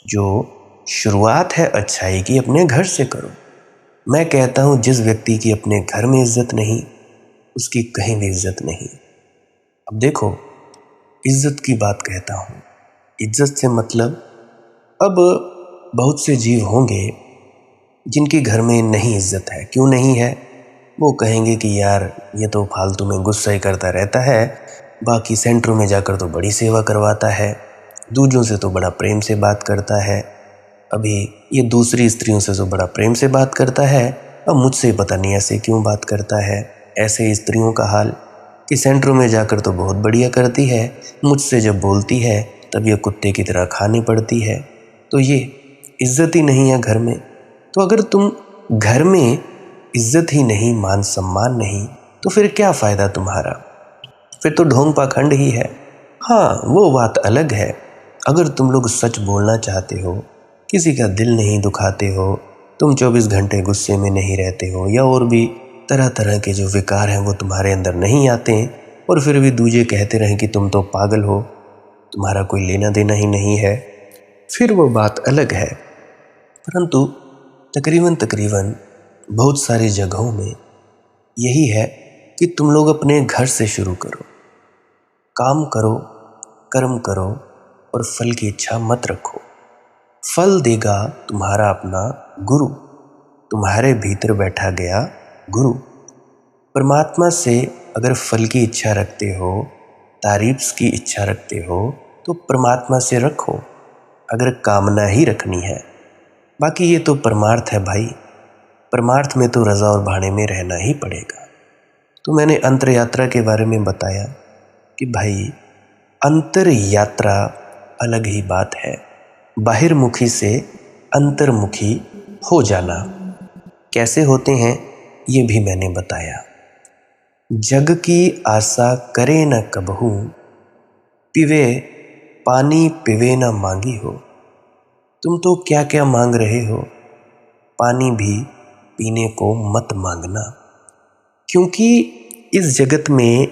जो शुरुआत है अच्छाई की, अपने घर से करो। मैं कहता हूँ जिस व्यक्ति की अपने घर में इज्जत नहीं, उसकी कहीं भी इज्जत नहीं। अब देखो, इज्जत की बात कहता हूँ, इज्जत से मतलब, अब बहुत से जीव होंगे जिनके घर में नहीं इज्जत है। क्यों नहीं है? वो कहेंगे कि यार ये तो फालतू में गुस्सा ही करता रहता है, बाकी सेंटरों में जाकर तो बड़ी सेवा करवाता है, दूजों से तो बड़ा प्रेम से बात करता है, अभी ये दूसरी स्त्रियों से तो बड़ा प्रेम से बात करता है, अब मुझसे पता नहीं ऐसे क्यों बात करता है। ऐसे स्त्रियों का हाल कि सेंटरों में जाकर तो बहुत बढ़िया करती है, मुझसे जब बोलती है तब ये कुत्ते की तरह खानी पड़ती है। तो ये इज्जत ही नहीं है घर में। तो अगर तुम घर में इज्जत ही नहीं, मान सम्मान नहीं, तो फिर क्या फ़ायदा तुम्हारा? फिर तो ढोंग पाखंड ही है। हाँ, वो बात अलग है, अगर तुम लोग सच बोलना चाहते हो, किसी का दिल नहीं दुखाते हो, तुम 24 घंटे गुस्से में नहीं रहते हो, या और भी तरह तरह के जो विकार हैं वो तुम्हारे अंदर नहीं आते हैं, और फिर भी दूजे कहते रहें कि तुम तो पागल हो, तुम्हारा कोई लेना देना ही नहीं है, फिर वो बात अलग है। परंतु तकरीबन बहुत सारी जगहों में यही है कि तुम लोग अपने घर से शुरू करो, काम करो, कर्म करो, और फल की इच्छा मत रखो। फल देगा तुम्हारा अपना गुरु, तुम्हारे भीतर बैठा गया गुरु। परमात्मा से अगर फल की इच्छा रखते हो, तारीफ की इच्छा रखते हो, तो परमात्मा से रखो, अगर कामना ही रखनी है। बाकी ये तो परमार्थ है भाई, परमार्थ में तो रज़ा और भाड़े में रहना ही पड़ेगा। तो मैंने अंतर यात्रा के बारे में बताया कि भाई अंतर यात्रा अलग ही बात है, बाहिर्मुखी से अंतर्मुखी हो जाना कैसे होते हैं ये भी मैंने बताया। जग की आशा करे न कबहू, पिवे पानी पिवे न मांगी हो। तुम तो क्या क्या मांग रहे हो, पानी भी पीने को मत मांगना, क्योंकि इस जगत में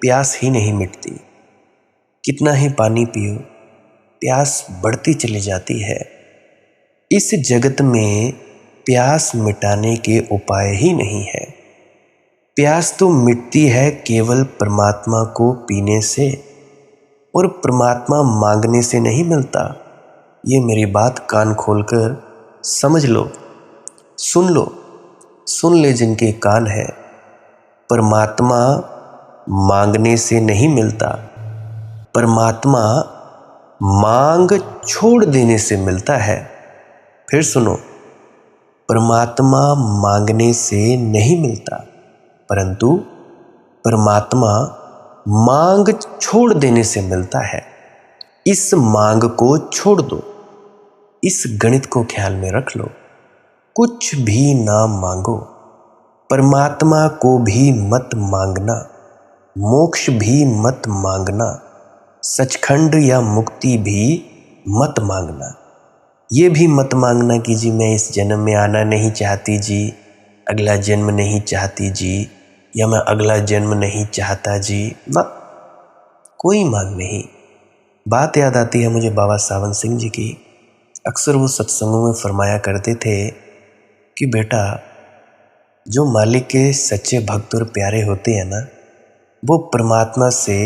प्यास ही नहीं मिटती। कितना ही पानी पियो, प्यास बढ़ती चली जाती है। इस जगत में प्यास मिटाने के उपाय ही नहीं है। प्यास तो मिटती है केवल परमात्मा को पीने से, और परमात्मा मांगने से नहीं मिलता। ये मेरी बात कान खोलकर समझ लो, सुन लो, सुन ले जिनके कान है। परमात्मा मांगने से नहीं मिलता, परमात्मा मांग छोड़ देने से मिलता है। फिर सुनो, परमात्मा मांगने से नहीं मिलता, परंतु परमात्मा मांग छोड़ देने से मिलता है। इस मांग को छोड़ दो, इस गणित को ख्याल में रख लो। कुछ भी ना मांगो, परमात्मा को भी मत मांगना, मोक्ष भी मत मांगना, सचखंड या मुक्ति भी मत मांगना। ये भी मत मांगना कि जी मैं इस जन्म में आना नहीं चाहती जी, अगला जन्म नहीं चाहती जी, या मैं अगला जन्म नहीं चाहता जी। ना, कोई मांग नहीं। बात याद आती है मुझे बाबा सावन सिंह जी की। अक्सर वो सत्संगों में फरमाया करते थे कि बेटा, जो मालिक के सच्चे भक्त और प्यारे होते हैं ना, वो परमात्मा से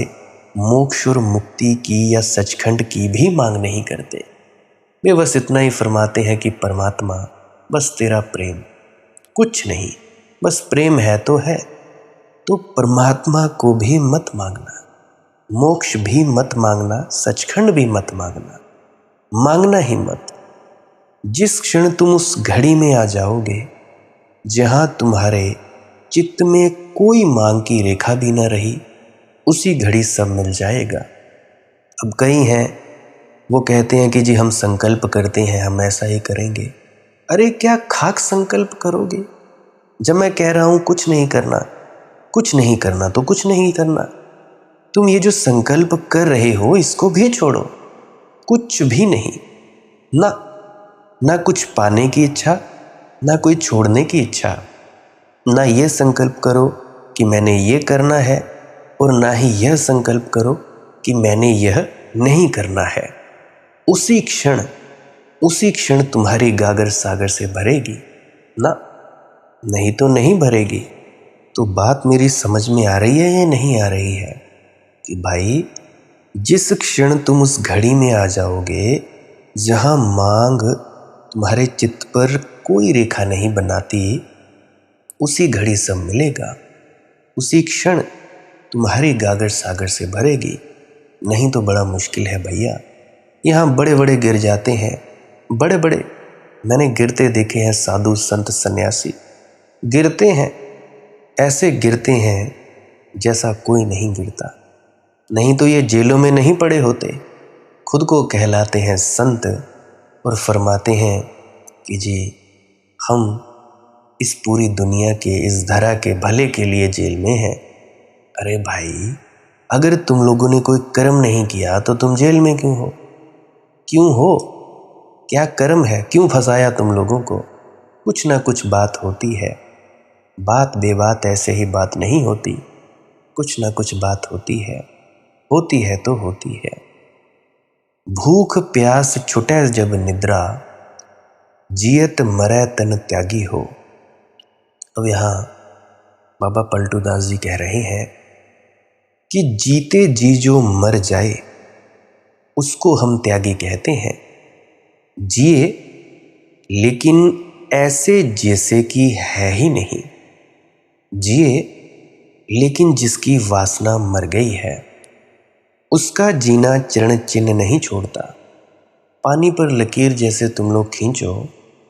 मोक्ष और मुक्ति की या सचखंड की भी मांग नहीं करते। वे बस इतना ही फरमाते हैं कि परमात्मा बस तेरा प्रेम, कुछ नहीं, बस प्रेम है तो है। तो परमात्मा को भी मत मांगना, मोक्ष भी मत मांगना, सचखंड भी मत मांगना, मांगना ही मत। जिस क्षण तुम उस घड़ी में आ जाओगे जहां तुम्हारे चित्त में कोई मांग की रेखा भी न रही, उसी घड़ी सब मिल जाएगा। अब कई हैं वो कहते हैं कि जी हम संकल्प करते हैं, हम ऐसा ही करेंगे। अरे क्या खाक संकल्प करोगे? जब मैं कह रहा हूं कुछ नहीं करना, कुछ नहीं करना तो कुछ नहीं करना। तुम ये जो संकल्प कर रहे हो इसको भी छोड़ो, कुछ भी नहीं। ना कुछ पाने की इच्छा, ना कोई छोड़ने की इच्छा। ना ये संकल्प करो कि मैंने ये करना है, और ना ही यह संकल्प करो कि मैंने यह नहीं करना है। उसी क्षण तुम्हारी गागर सागर से भरेगी ना, नहीं तो नहीं भरेगी। तो बात मेरी समझ में आ रही है या नहीं आ रही है कि भाई, जिस क्षण तुम उस घड़ी में आ जाओगे जहां मांग तुम्हारे चित्त पर कोई रेखा नहीं बनाती, उसी घड़ी सब मिलेगा। उसी क्षण तुम्हारी गागर सागर से भरेगी। नहीं तो बड़ा मुश्किल है भैया। यहाँ बड़े बड़े गिर जाते हैं, बड़े बड़े मैंने गिरते देखे हैं। साधु संत सन्यासी गिरते हैं, ऐसे गिरते हैं जैसा कोई नहीं गिरता। नहीं तो ये जेलों में नहीं पड़े होते। खुद को कहलाते हैं संत और फरमाते हैं कि जी हम इस पूरी दुनिया के, इस धरा के भले के लिए जेल में हैं। अरे भाई, अगर तुम लोगों ने कोई कर्म नहीं किया तो तुम जेल में क्यों हो? क्यों हो? क्या कर्म है? क्यों फंसाया तुम लोगों को? कुछ ना कुछ बात होती है। बात बेबात ऐसे ही बात नहीं होती, कुछ ना कुछ बात होती है तो होती है। भूख प्यास छुटे जब निद्रा, जियत मरै तन त्यागी हो। अब यहाँ बाबा पलटू दास जी कह रहे हैं कि जीते जी जो मर जाए उसको हम त्यागी कहते हैं। जिए लेकिन ऐसे जैसे कि है ही नहीं, जिए लेकिन जिसकी वासना मर गई है, उसका जीना चरण चिन्ह नहीं छोड़ता। पानी पर लकीर जैसे तुम लोग खींचो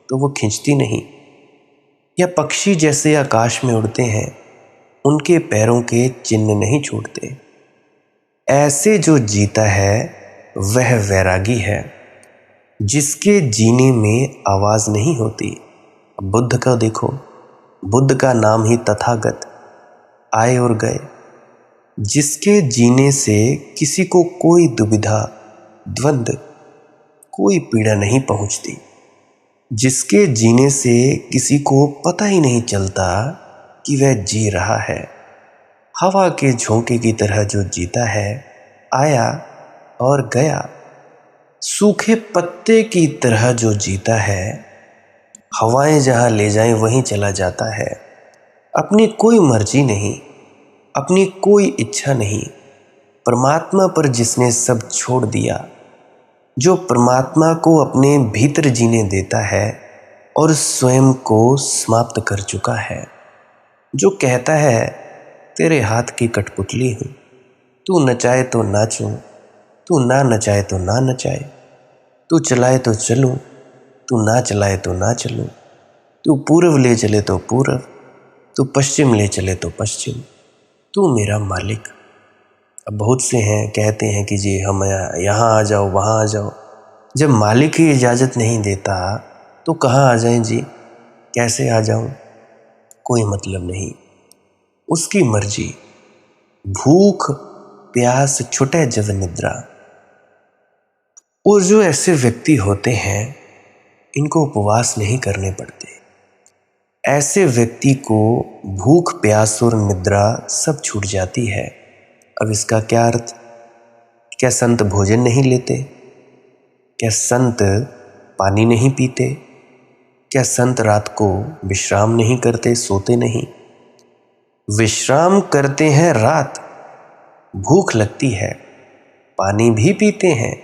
तो वो खींचती नहीं, या पक्षी जैसे आकाश में उड़ते हैं, उनके पैरों के चिन्ह नहीं छूटते। ऐसे जो जीता है वह वैरागी है, जिसके जीने में आवाज़ नहीं होती। बुद्ध का देखो, बुद्ध का नाम ही तथागत। आए और गए, जिसके जीने से किसी को कोई दुविधा, द्वंद्व, कोई पीड़ा नहीं पहुंचती, जिसके जीने से किसी को पता ही नहीं चलता कि वह जी रहा है। हवा के झोंके की तरह जो जीता है, आया और गया। सूखे पत्ते की तरह जो जीता है, हवाएं जहां ले जाएं वहीं चला जाता है। अपनी कोई मर्जी नहीं, अपनी कोई इच्छा नहीं, परमात्मा पर जिसने सब छोड़ दिया, जो परमात्मा को अपने भीतर जीने देता है और स्वयं को समाप्त कर चुका है, जो कहता है तेरे हाथ की कठपुतली हूँ, तू नचाए तो नाचूं, तू ना नचाए तो ना नचाए, तू चलाए तो चलूं, तू ना चलाए तो ना चलूं, तू पूर्व ले चले तो पूर्व, तू पश्चिम ले चले तो पश्चिम, तू मेरा मालिक। अब बहुत से हैं कहते हैं कि जी हम यहाँ आ जाओ, वहाँ आ जाओ। जब मालिक ही इजाज़त नहीं देता तो कहाँ आ जाएं जी, कैसे आ जाऊं? कोई मतलब नहीं, उसकी मर्जी। भूख प्यास छुटे जब निद्रा। और जो ऐसे व्यक्ति होते हैं, इनको उपवास नहीं करने पड़ते। ऐसे व्यक्ति को भूख प्यास और निद्रा सब छूट जाती है। अब इसका क्या अर्थ? क्या संत भोजन नहीं लेते? क्या संत पानी नहीं पीते? क्या संत रात को विश्राम नहीं करते, सोते नहीं? विश्राम करते हैं रात, भूख लगती है, पानी भी पीते हैं,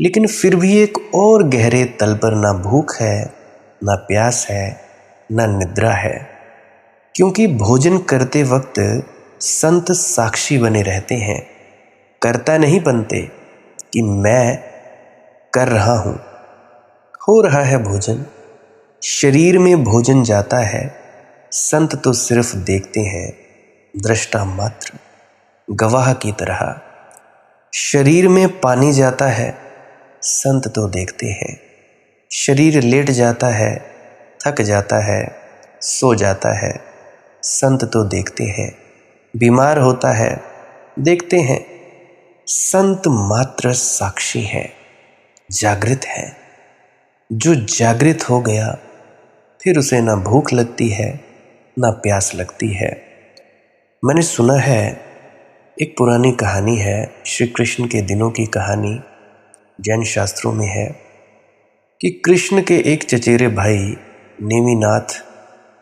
लेकिन फिर भी एक और गहरे तल पर ना भूख है, ना प्यास है, ना निद्रा है। क्योंकि भोजन करते वक्त संत साक्षी बने रहते हैं, कर्ता नहीं बनते कि मैं कर रहा हूं। हो रहा है भोजन, शरीर में भोजन जाता है, संत तो सिर्फ देखते हैं, दृष्टा मात्र, गवाह की तरह। शरीर में पानी जाता है, संत तो देखते हैं। शरीर लेट जाता है, थक जाता है, सो जाता है, संत तो देखते हैं। बीमार होता है, देखते हैं। संत मात्र साक्षी है, जागृत है। जो जागृत हो गया, फिर उसे ना भूख लगती है, ना प्यास लगती है। मैंने सुना है, एक पुरानी कहानी है, श्री कृष्ण के दिनों की कहानी, जैन शास्त्रों में है कि कृष्ण के एक चचेरे भाई नेमिनाथ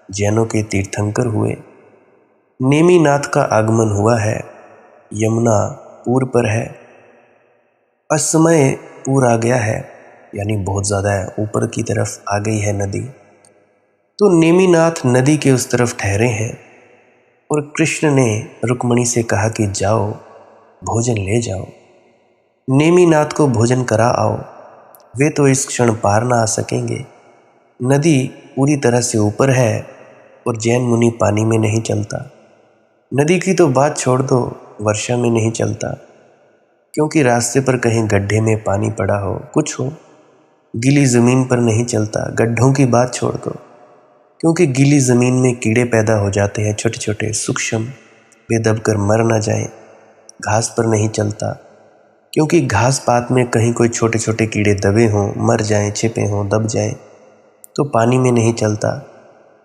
जैनों के तीर्थंकर हुए। नेमिनाथ का आगमन हुआ है, यमुना पूर पर है। असमय पूर आ गया है, यानी बहुत ज़्यादा ऊपर की तरफ आ गई है नदी। तो नेमिनाथ नदी के उस तरफ ठहरे हैं और कृष्ण ने रुक्मणी से कहा कि जाओ भोजन ले जाओ, नेमिनाथ को भोजन करा आओ, वे तो इस क्षण पार ना आ सकेंगे। नदी पूरी तरह से ऊपर है और जैन मुनि पानी में नहीं चलता। नदी की तो बात छोड़ दो, वर्षा में नहीं चलता, क्योंकि रास्ते पर कहीं गड्ढे में पानी पड़ा हो, कुछ हो, गीली ज़मीन पर नहीं चलता। गड्ढों की बात छोड़ दो, क्योंकि गीली ज़मीन में कीड़े पैदा हो जाते हैं, छोटे छोटे सूक्ष्म, वे दबकर मर ना जाएं। घास पर नहीं चलता, क्योंकि घास पात में कहीं कोई छोटे छोटे कीड़े दबे हों, मर जाएं, छिपे हों, दब जाएं। तो पानी में नहीं चलता,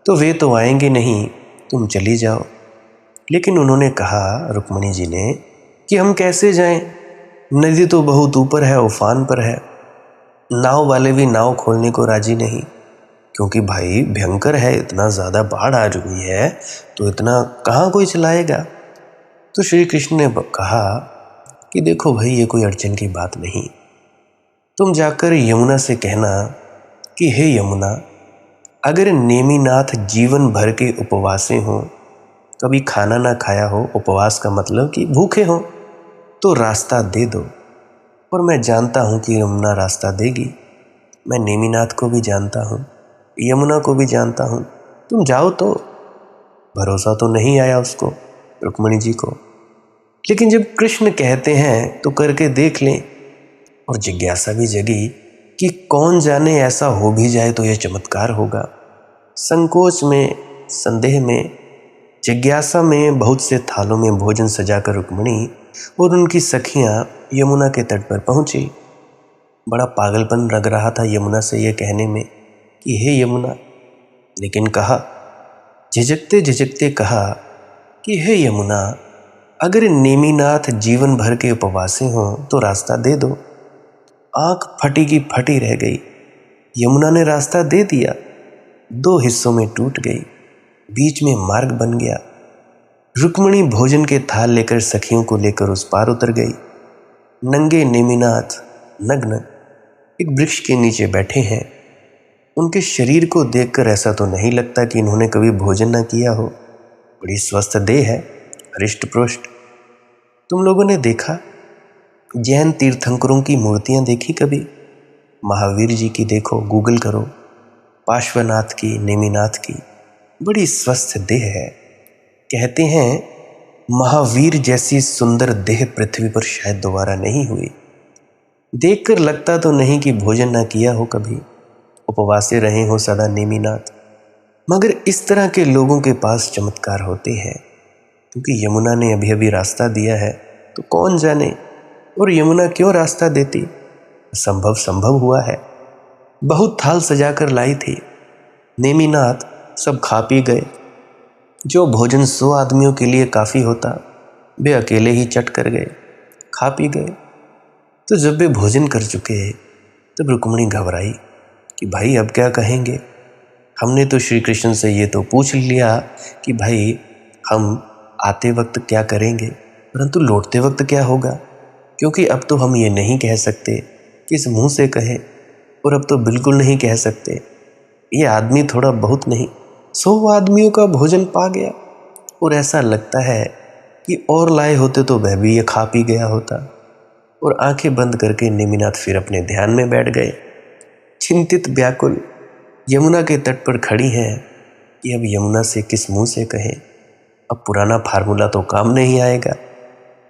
तो वे तो आएंगे नहीं, तुम चली जाओ। लेकिन उन्होंने कहा, रुक्मणी जी ने, कि हम कैसे जाएं? नदी तो बहुत ऊपर है, उफान पर है। नाव वाले भी नाव खोलने को राजी नहीं, क्योंकि भाई भयंकर है, इतना ज़्यादा बाढ़ आ रही है, तो इतना कहाँ कोई चलाएगा। तो श्री कृष्ण ने कहा कि देखो भाई, ये कोई अड़चन की बात नहीं, तुम जाकर यमुना से कहना कि हे यमुना, अगर नेमिनाथ जीवन भर के उपवासे हों, कभी खाना ना खाया हो, उपवास का मतलब कि भूखे हों, तो रास्ता दे दो। और मैं जानता हूँ कि यमुना रास्ता देगी। मैं नेमिनाथ को भी जानता हूँ, यमुना को भी जानता हूँ, तुम जाओ। तो भरोसा तो नहीं आया उसको, रुक्मणी जी को। लेकिन जब कृष्ण कहते हैं तो करके देख लें, और जिज्ञासा भी जगी कि कौन जाने ऐसा हो भी जाए तो यह चमत्कार होगा। संकोच में, संदेह में जिज्ञासा में बहुत से थालों में भोजन सजाकर रुक्मिणी और उनकी सखियां यमुना के तट पर पहुंची। बड़ा पागलपन लग रहा था यमुना से यह कहने में कि हे यमुना, लेकिन कहा, झिझकते झिझकते कहा कि हे यमुना, अगर नेमिनाथ जीवन भर के उपवासी हों तो रास्ता दे दो। आंख फटी की फटी रह गई। यमुना ने रास्ता दे दिया, 2 हिस्सों में टूट गई, बीच में मार्ग बन गया। रुक्मिणी भोजन के थाल लेकर सखियों को लेकर उस पार उतर गई। नंगे नेमिनाथ नग्न एक वृक्ष के नीचे बैठे हैं। उनके शरीर को देखकर ऐसा तो नहीं लगता कि इन्होंने कभी भोजन न किया हो। बड़ी स्वस्थ देह है, हृष्ट पुष्ट। तुम लोगों ने देखा जैन तीर्थंकरों की मूर्तियां देखी कभी? महावीर जी की देखो, गूगल करो, पार्श्वनाथ की, नेमिनाथ की। बड़ी स्वस्थ देह है। कहते हैं महावीर जैसी सुंदर देह पृथ्वी पर शायद दोबारा नहीं हुई। देखकर लगता तो नहीं कि भोजन न किया हो कभी, उपवासे रहे हो सदा नेमिनाथ। मगर इस तरह के लोगों के पास चमत्कार होते हैं, क्योंकि यमुना ने अभी अभी रास्ता दिया है तो कौन जाने और यमुना क्यों रास्ता देती। संभव संभव हुआ है। बहुत थाल सजाकर लाई थी। नेमिनाथ सब खा पी गए। जो भोजन 100 आदमियों के लिए काफ़ी होता, वे अकेले ही चट कर गए, खा पी गए। तो जब वे भोजन कर चुके तब रुक्मिणी घबराई कि भाई अब क्या कहेंगे। हमने तो श्री कृष्ण से ये तो पूछ लिया कि भाई हम आते वक्त क्या करेंगे, परंतु लौटते वक्त क्या होगा, क्योंकि अब तो हम ये नहीं कह सकते, किस मुंह से कहें, और अब तो बिल्कुल नहीं कह सकते। ये आदमी थोड़ा बहुत नहीं 100 आदमियों का भोजन पा गया, और ऐसा लगता है कि और लाए होते तो वह भी ये खा पी गया होता। और आंखें बंद करके नेमिनाथ फिर अपने ध्यान में बैठ गए। चिंतित व्याकुल यमुना के तट पर खड़ी हैं कि अब यमुना से किस मुंह से कहें। अब पुराना फार्मूला तो काम नहीं आएगा।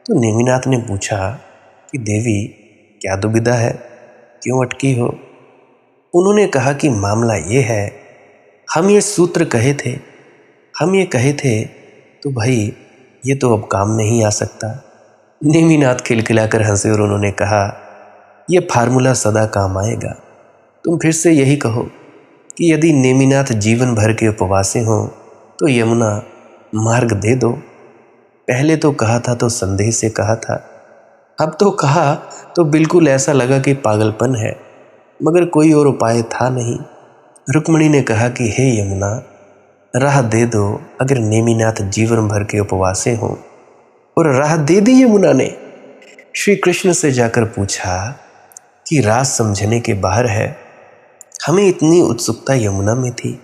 तो नेमिनाथ ने पूछा कि देवी क्या दुविधा है, क्यों अटकी हो? उन्होंने कहा कि मामला ये है, हम ये सूत्र कहे थे तो भाई ये तो अब काम नहीं आ सकता। नेमिनाथ खिलखिलाकर हंसे और उन्होंने कहा, ये फार्मूला सदा काम आएगा। तुम फिर से यही कहो कि यदि नेमिनाथ जीवन भर के उपवासे हों तो यमुना मार्ग दे दो। पहले तो कहा था तो संदेह से कहा था, अब तो कहा तो बिल्कुल ऐसा लगा कि पागलपन है, मगर कोई और उपाय था नहीं। रुक्मिणी ने कहा कि हे यमुना, राह दे दो अगर नेमिनाथ जीवन भर के उपवासे हों। और राह दे दी यमुना ने। श्री कृष्ण से जाकर पूछा कि राज समझने के बाहर है। हमें इतनी उत्सुकता यमुना में थी,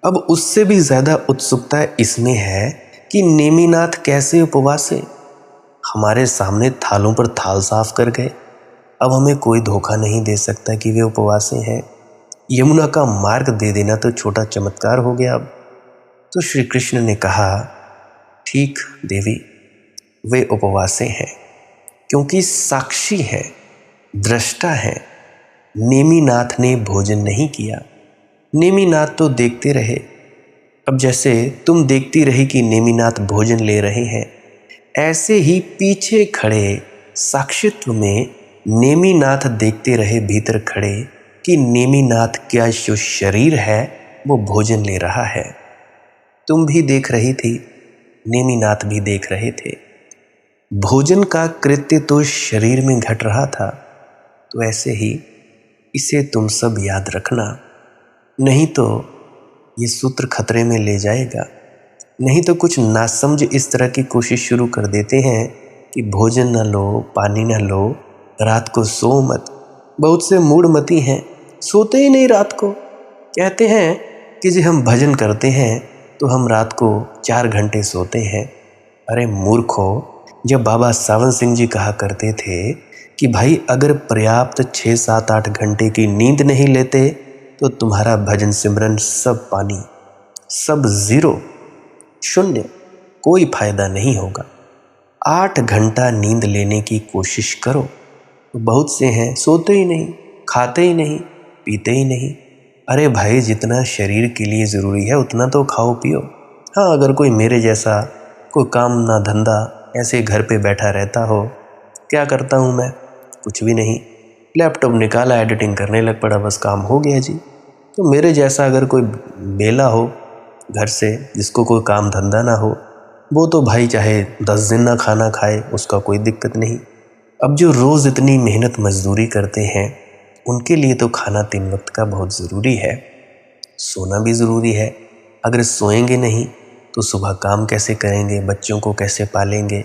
अब उससे भी ज़्यादा उत्सुकता इसमें है कि नेमिनाथ कैसे उपवासे। हमारे सामने थालों पर थाल साफ कर गए, अब हमें कोई धोखा नहीं दे सकता कि वे उपवासे हैं। यमुना का मार्ग दे देना तो छोटा चमत्कार हो गया। अब तो श्री कृष्ण ने कहा, ठीक देवी, वे उपवासे हैं, क्योंकि साक्षी है, दृष्टा है। नेमिनाथ ने भोजन नहीं किया। नेमिनाथ तो देखते रहे। अब जैसे तुम देखती रही कि नेमिनाथ भोजन ले रहे हैं, ऐसे ही पीछे खड़े साक्षित्व में नेमिनाथ देखते रहे भीतर खड़े कि नेमिनाथ क्या जो शरीर है वो भोजन ले रहा है। तुम भी देख रही थी, नेमिनाथ भी देख रहे थे। भोजन का कृत्य तो शरीर में घट रहा था। तो ऐसे ही इसे तुम सब याद रखना, नहीं तो ये सूत्र खतरे में ले जाएगा। नहीं तो कुछ नासमझ इस तरह की कोशिश शुरू कर देते हैं कि भोजन न लो, पानी न लो, रात को सो मत। बहुत से मूढ़मती हैं, सोते ही नहीं रात को। कहते हैं कि जी हम भजन करते हैं तो हम रात को 4 घंटे सोते हैं। अरे मूर्खो, जब बाबा सावन सिंह जी कहा करते थे कि भाई अगर पर्याप्त 6, 7, 8 घंटे की नींद नहीं लेते तो तुम्हारा भजन सिमरन सब पानी, सब ज़ीरो, शून्य, कोई फायदा नहीं होगा। 8 घंटा नींद लेने की कोशिश करो। तो बहुत से हैं सोते ही नहीं, खाते ही नहीं, पीते ही नहीं। अरे भाई, जितना शरीर के लिए ज़रूरी है उतना तो खाओ पियो। हाँ, अगर कोई मेरे जैसा कोई काम ना धंधा ऐसे घर पे बैठा रहता हो, क्या करता हूँ मैं? कुछ भी नहीं, लैपटॉप निकाला, एडिटिंग करने लग पड़ा, बस काम हो गया जी। तो मेरे जैसा अगर कोई बेला हो घर से, जिसको कोई काम धंधा ना हो, वो तो भाई चाहे 10 दिन ना खाना खाए, उसका कोई दिक्कत नहीं। अब जो रोज़ इतनी मेहनत मजदूरी करते हैं, उनके लिए तो खाना 3 वक्त का बहुत ज़रूरी है, सोना भी ज़रूरी है। अगर सोएंगे नहीं तो सुबह काम कैसे करेंगे, बच्चों को कैसे पालेंगे?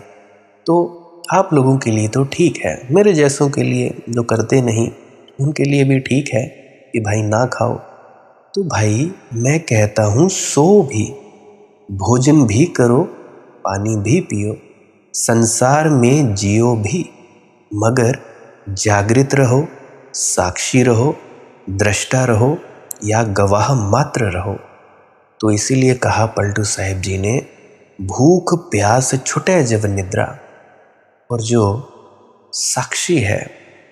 तो आप लोगों के लिए तो ठीक है, मेरे जैसों के लिए जो करते नहीं उनके लिए भी ठीक है कि भाई ना खाओ। तो भाई मैं कहता हूँ, सो भी, भोजन भी करो, पानी भी पियो, संसार में जियो भी, मगर जागृत रहो, साक्षी रहो, दृष्टा रहो या गवाह मात्र रहो। तो इसीलिए कहा पलटू साहिब जी ने, भूख प्यास छुटे जब निद्रा। और जो साक्षी है,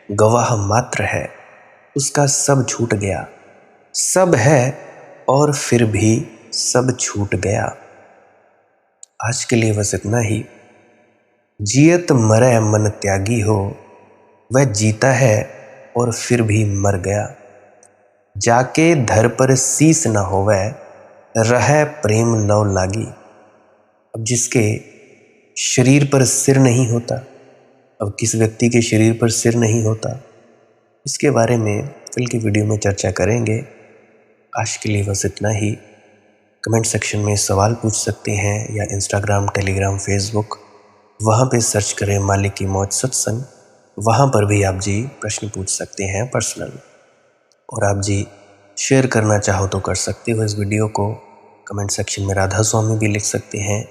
गवाह मात्र है, उसका सब छूट गया। सब है और फिर भी सब छूट गया। आज के लिए बस इतना ही। जियत मरे मन त्यागी हो, वह जीता है और फिर भी मर गया। जाके धर पर शीस न होवे, रह प्रेम लव लागी। अब जिसके शरीर पर सिर नहीं होता, अब किस व्यक्ति के शरीर पर सिर नहीं होता, इसके बारे में कल की वीडियो में चर्चा करेंगे। आज के लिए बस इतना ही। कमेंट सेक्शन में सवाल पूछ सकते हैं या इंस्टाग्राम, टेलीग्राम, फेसबुक, वहाँ पे सर्च करें मालिक की मौज सत्संग। वहाँ पर भी आप जी प्रश्न पूछ सकते हैं पर्सनल। और आप जी शेयर करना चाहो तो कर सकते हो इस वीडियो को। कमेंट सेक्शन में राधा स्वामी भी लिख सकते हैं,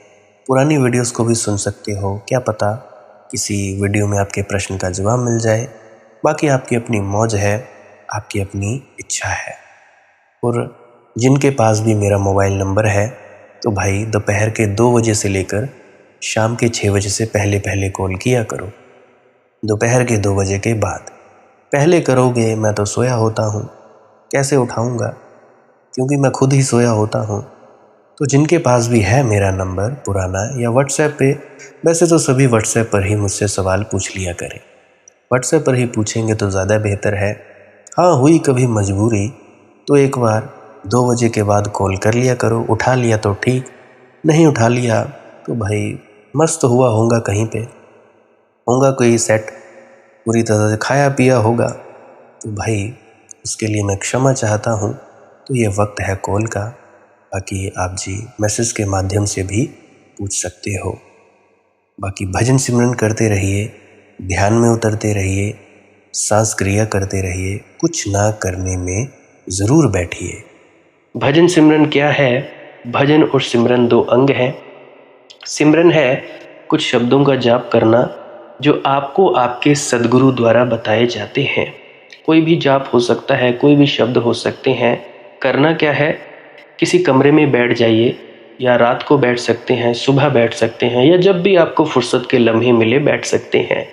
पुरानी वीडियोस को भी सुन सकते हो, क्या पता किसी वीडियो में आपके प्रश्न का जवाब मिल जाए। बाकी आपकी अपनी मौज है, आपकी अपनी इच्छा है। और जिनके पास भी मेरा मोबाइल नंबर है, तो भाई दोपहर के 2 बजे से लेकर शाम के 6 बजे से पहले पहले कॉल किया करो। दोपहर के 2 बजे के बाद पहले करोगे, मैं तो सोया होता हूँ, कैसे उठाऊँगा? क्योंकि मैं खुद ही सोया होता हूँ। तो जिनके पास भी है मेरा नंबर पुराना, या व्हाट्सएप पे, वैसे तो सभी व्हाट्सएप पर ही मुझसे सवाल पूछ लिया करें, व्हाट्सएप पर ही पूछेंगे तो ज़्यादा बेहतर है। हाँ, हुई कभी मजबूरी तो एक बार 2 बजे के बाद कॉल कर लिया करो। उठा लिया तो ठीक, नहीं उठा लिया तो भाई मस्त हुआ होगा, कहीं पे होगा कोई सेट, पूरी तरह से खाया पिया होगा, तो भाई उसके लिए मैं क्षमा चाहता हूँ। तो ये वक्त है कॉल का। बाकी आप जी मैसेज के माध्यम से भी पूछ सकते हो। बाकी भजन सिमरन करते रहिए, ध्यान में उतरते रहिए, सांस क्रिया करते रहिए, कुछ ना करने में ज़रूर बैठिए। भजन सिमरन क्या है? भजन और सिमरन 2 अंग हैं। सिमरन है कुछ शब्दों का जाप करना जो आपको आपके सद्गुरु द्वारा बताए जाते हैं। कोई भी जाप हो सकता है, कोई भी शब्द हो सकते हैं। करना क्या है? किसी कमरे में बैठ जाइए, या रात को बैठ सकते हैं, सुबह बैठ सकते हैं, या जब भी आपको फुर्सत के लम्हे मिले बैठ सकते हैं।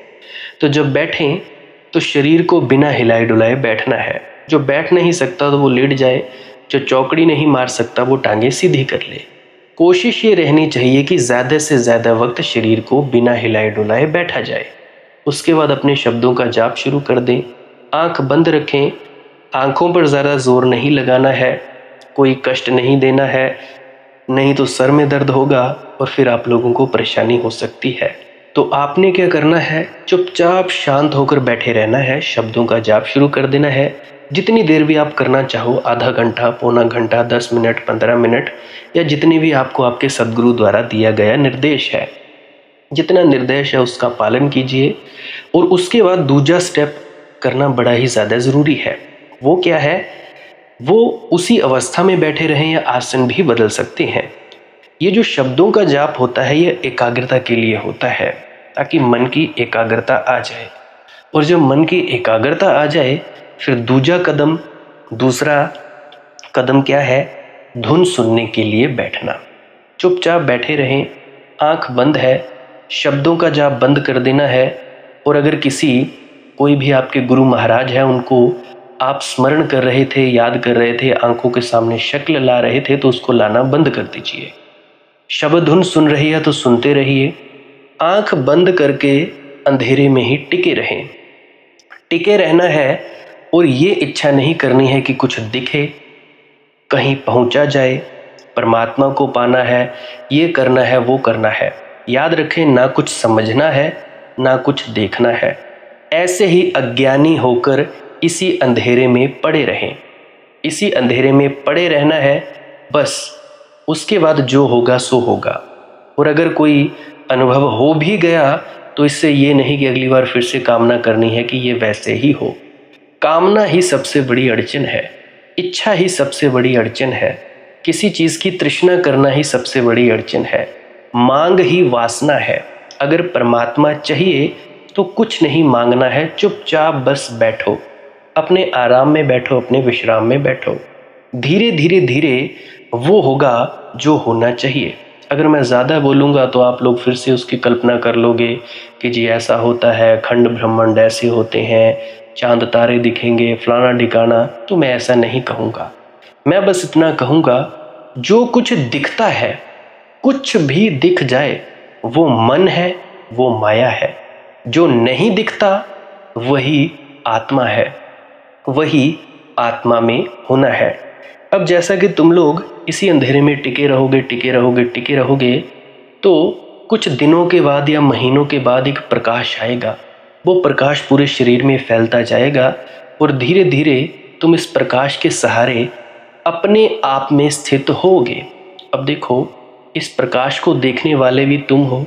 तो जब बैठें तो शरीर को बिना हिलाए डुलाए बैठना है। जो बैठ नहीं सकता तो वो लेट जाए, जो चौकड़ी नहीं मार सकता वो टांगे सीधी कर ले। कोशिश ये रहनी चाहिए कि ज़्यादा से ज़्यादा वक्त शरीर को बिना हिलाए डुलाए बैठा जाए। उसके बाद अपने शब्दों का जाप शुरू कर दें। आंख बंद रखें, आंखों पर ज़्यादा जोर नहीं लगाना है, कोई कष्ट नहीं देना है, नहीं तो सर में दर्द होगा और फिर आप लोगों को परेशानी हो सकती है। तो आपने क्या करना है? चुपचाप शांत होकर बैठे रहना है, शब्दों का जाप शुरू कर देना है। जितनी देर भी आप करना चाहो, आधा घंटा, पौना घंटा, 10 मिनट, 15 मिनट, या जितनी भी आपको आपके सद्गुरु द्वारा दिया गया निर्देश है, जितना निर्देश है उसका पालन कीजिए। और उसके बाद दूसरा स्टेप करना बड़ा ही ज़्यादा ज़रूरी है। वो क्या है? वो उसी अवस्था में बैठे रहें या आसन भी बदल सकते हैं। ये जो शब्दों का जाप होता है, ये एकाग्रता के लिए होता है, ताकि मन की एकाग्रता आ जाए। और जब मन की एकाग्रता आ जाए, फिर दूसरा कदम क्या है? धुन सुनने के लिए बैठना। चुपचाप बैठे रहें, आंख बंद है, शब्दों का जाप बंद कर देना है। और अगर कोई भी आपके गुरु महाराज हैं, उनको आप स्मरण कर रहे थे, याद कर रहे थे, आंखों के सामने शक्ल ला रहे थे, तो उसको लाना बंद कर दीजिए। शब्द धुन सुन रही है तो सुनते रहिए, आंख बंद करके अंधेरे में ही टिके रहें। टिके रहना है और ये इच्छा नहीं करनी है कि कुछ दिखे, कहीं पहुंचा जाए, परमात्मा को पाना है, ये करना है, वो करना है। याद रखें, ना कुछ समझना है ना कुछ देखना है। ऐसे ही अज्ञानी होकर इसी अंधेरे में पड़े रहें। इसी अंधेरे में पड़े रहना है बस। उसके बाद जो होगा सो होगा। और अगर कोई अनुभव हो भी गया तो इससे ये नहीं कि अगली बार फिर से कामना करनी है कि ये वैसे ही हो। कामना ही सबसे बड़ी अड़चन है, इच्छा ही सबसे बड़ी अड़चन है, किसी चीज़ की तृष्णा करना ही सबसे बड़ी अड़चन है, मांग ही वासना है। अगर परमात्मा चाहिए तो कुछ नहीं मांगना है, चुपचाप बस बैठो, अपने आराम में बैठो, अपने विश्राम में बैठो। धीरे धीरे धीरे वो होगा जो होना चाहिए। अगर मैं ज़्यादा बोलूँगा तो आप लोग फिर से उसकी कल्पना कर लोगे कि जी ऐसा होता है, खंड ब्रह्मांड ऐसे होते हैं, चांद तारे दिखेंगे, फलाना ढिकाना। तो मैं ऐसा नहीं कहूँगा। मैं बस इतना कहूँगा, जो कुछ दिखता है, कुछ भी दिख जाए, वो मन है, वो माया है। जो नहीं दिखता वही आत्मा है, वही आत्मा में होना है। अब जैसा कि तुम लोग इसी अंधेरे में टिके रहोगे, टिके रहोगे, टिके रहोगे, तो कुछ दिनों के बाद या महीनों के बाद एक प्रकाश आएगा। वो प्रकाश पूरे शरीर में फैलता जाएगा और धीरे धीरे तुम इस प्रकाश के सहारे अपने आप में स्थित होगे। अब देखो, इस प्रकाश को देखने वाले भी तुम हो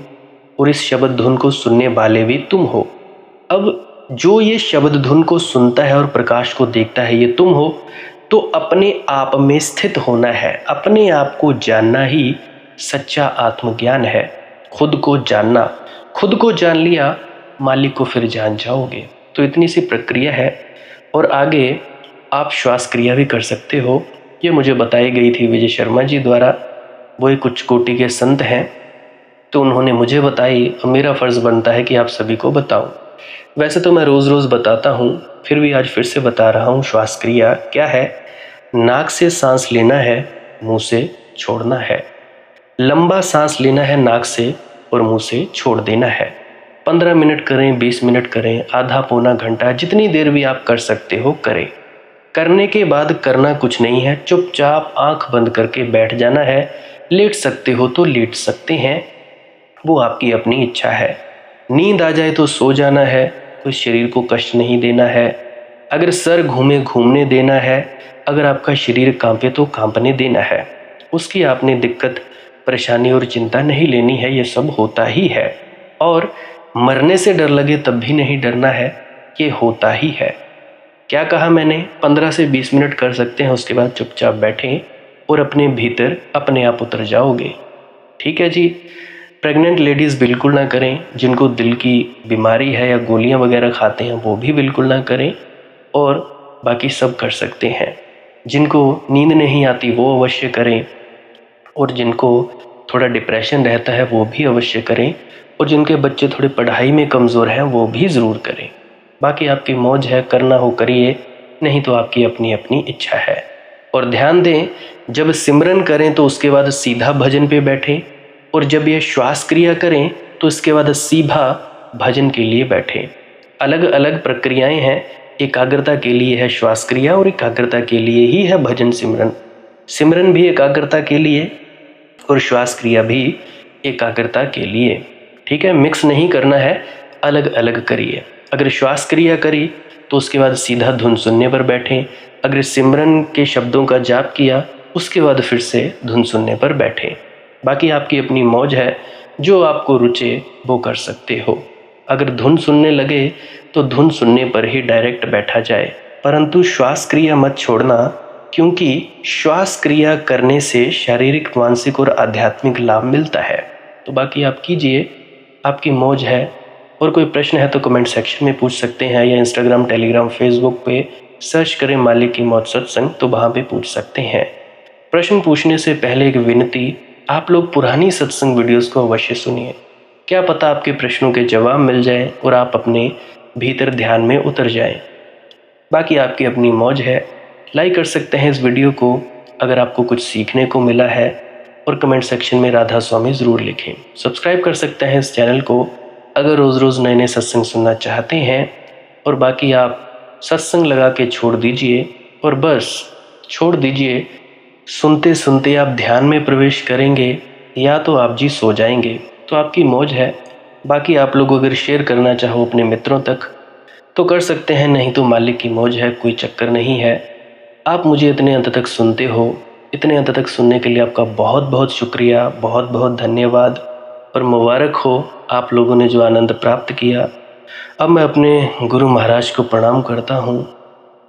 और इस शब्द धुन को सुनने वाले भी तुम हो। अब जो ये शब्द धुन को सुनता है और प्रकाश को देखता है, ये तुम हो। तो अपने आप में स्थित होना है, अपने आप को जानना ही सच्चा आत्मज्ञान है। खुद को जानना, खुद को जान लिया, मालिक को फिर जान जाओगे। तो इतनी सी प्रक्रिया है। और आगे आप श्वास क्रिया भी कर सकते हो। ये मुझे बताई गई थी विजय शर्मा जी द्वारा। वो एक उच्च कोटि के संत हैं, तो उन्होंने मुझे बताई और मेरा फ़र्ज़ बनता है कि आप सभी को बताऊं। वैसे तो मैं रोज़ रोज़ बताता हूँ, फिर भी आज फिर से बता रहा हूँ। श्वास क्रिया क्या है? नाक से सांस लेना है, मुंह से छोड़ना है। लंबा सांस लेना है नाक से और मुंह से छोड़ देना है। 15 मिनट करें, 20 मिनट करें, आधा पौना घंटा, जितनी देर भी आप कर सकते हो करें। करने के बाद करना कुछ नहीं है, चुपचाप आंख बंद करके बैठ जाना है। लेट सकते हो तो लेट सकते हैं, वो आपकी अपनी इच्छा है। नींद आ जाए तो सो जाना है, कोई शरीर को कष्ट नहीं देना है। अगर सर घूमे घूमने देना है, अगर आपका शरीर कांपे तो कांपने देना है। उसकी आपने दिक्कत, परेशानी और चिंता नहीं लेनी है, ये सब होता ही है। और मरने से डर लगे तब भी नहीं डरना है, ये होता ही है। क्या कहा मैंने? 15 से 20 मिनट कर सकते हैं, उसके बाद चुपचाप बैठें और अपने भीतर अपने आप उतर जाओगे। ठीक है जी। प्रेग्नेंट लेडीज़ बिल्कुल ना करें, जिनको दिल की बीमारी है या गोलियां वगैरह खाते हैं वो भी बिल्कुल ना करें, और बाकी सब कर सकते हैं। जिनको नींद नहीं आती वो अवश्य करें, और जिनको थोड़ा डिप्रेशन रहता है वो भी अवश्य करें, और जिनके बच्चे थोड़े पढ़ाई में कमज़ोर हैं वो भी ज़रूर करें। बाकी आपकी मौज है, करना हो करिए, नहीं तो आपकी अपनी अपनी इच्छा है। और ध्यान दें, जब सिमरन करें तो उसके बाद सीधा भजन पे बैठें, और जब ये श्वास क्रिया करें तो इसके बाद सीधा भजन के लिए बैठें। अलग अलग प्रक्रियाएं हैं, एकाग्रता के लिए है श्वास क्रिया और एकाग्रता के लिए ही है भजन सिमरन। सिमरन भी एकाग्रता के लिए और श्वास क्रिया भी एकाग्रता के लिए। ठीक है, मिक्स नहीं करना है, अलग अलग करिए। अगर श्वास क्रिया करी तो उसके बाद सीधा धुन सुनने पर बैठें। अगर सिमरन के शब्दों का जाप किया उसके बाद फिर से धुन सुनने पर बैठें। बाकी आपकी अपनी मौज है, जो आपको रुचे वो कर सकते हो। अगर धुन सुनने लगे तो धुन सुनने पर ही डायरेक्ट बैठा जाए, परंतु श्वास क्रिया मत छोड़ना, क्योंकि श्वास क्रिया करने से शारीरिक, मानसिक और आध्यात्मिक लाभ मिलता है। तो बाकी आप कीजिए, आपकी मौज है। और कोई प्रश्न है तो कमेंट सेक्शन में पूछ सकते हैं, या इंस्टाग्राम, टेलीग्राम, फेसबुक पे सर्च करें मालिक की मौज सत्संग, तो वहाँ पे पूछ सकते हैं। प्रश्न पूछने से पहले एक विनती, आप लोग पुरानी सत्संग वीडियोस को अवश्य सुनिए। क्या पता आपके प्रश्नों के जवाब मिल जाए और आप अपने भीतर ध्यान में उतर जाएं। बाकी आपकी अपनी मौज है। लाइक कर सकते हैं इस वीडियो को अगर आपको कुछ सीखने को मिला है, और कमेंट सेक्शन में राधा स्वामी ज़रूर लिखें। सब्सक्राइब कर सकते हैं इस चैनल को अगर रोज़ रोज़ नए नए सत्संग सुनना चाहते हैं। और बाकी आप सत्संग लगा के छोड़ दीजिए और बस छोड़ दीजिए, सुनते सुनते आप ध्यान में प्रवेश करेंगे या तो आप जी सो जाएंगे, तो आपकी मौज है। बाकी आप लोग अगर शेयर करना चाहो अपने मित्रों तक तो कर सकते हैं, नहीं तो मालिक की मौज है, कोई चक्कर नहीं है। आप मुझे इतने अंत तक सुनते हो, इतने अंत तक सुनने के लिए आपका बहुत बहुत शुक्रिया, बहुत बहुत धन्यवाद और मुबारक हो आप लोगों ने जो आनंद प्राप्त किया। अब मैं अपने गुरु महाराज को प्रणाम करता हूँ,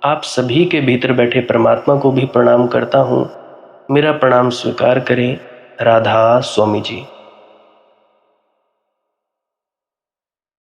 आप सभी के भीतर बैठे परमात्मा को भी प्रणाम करता हूँ। मेरा प्रणाम स्वीकार करें। राधा स्वामी जी।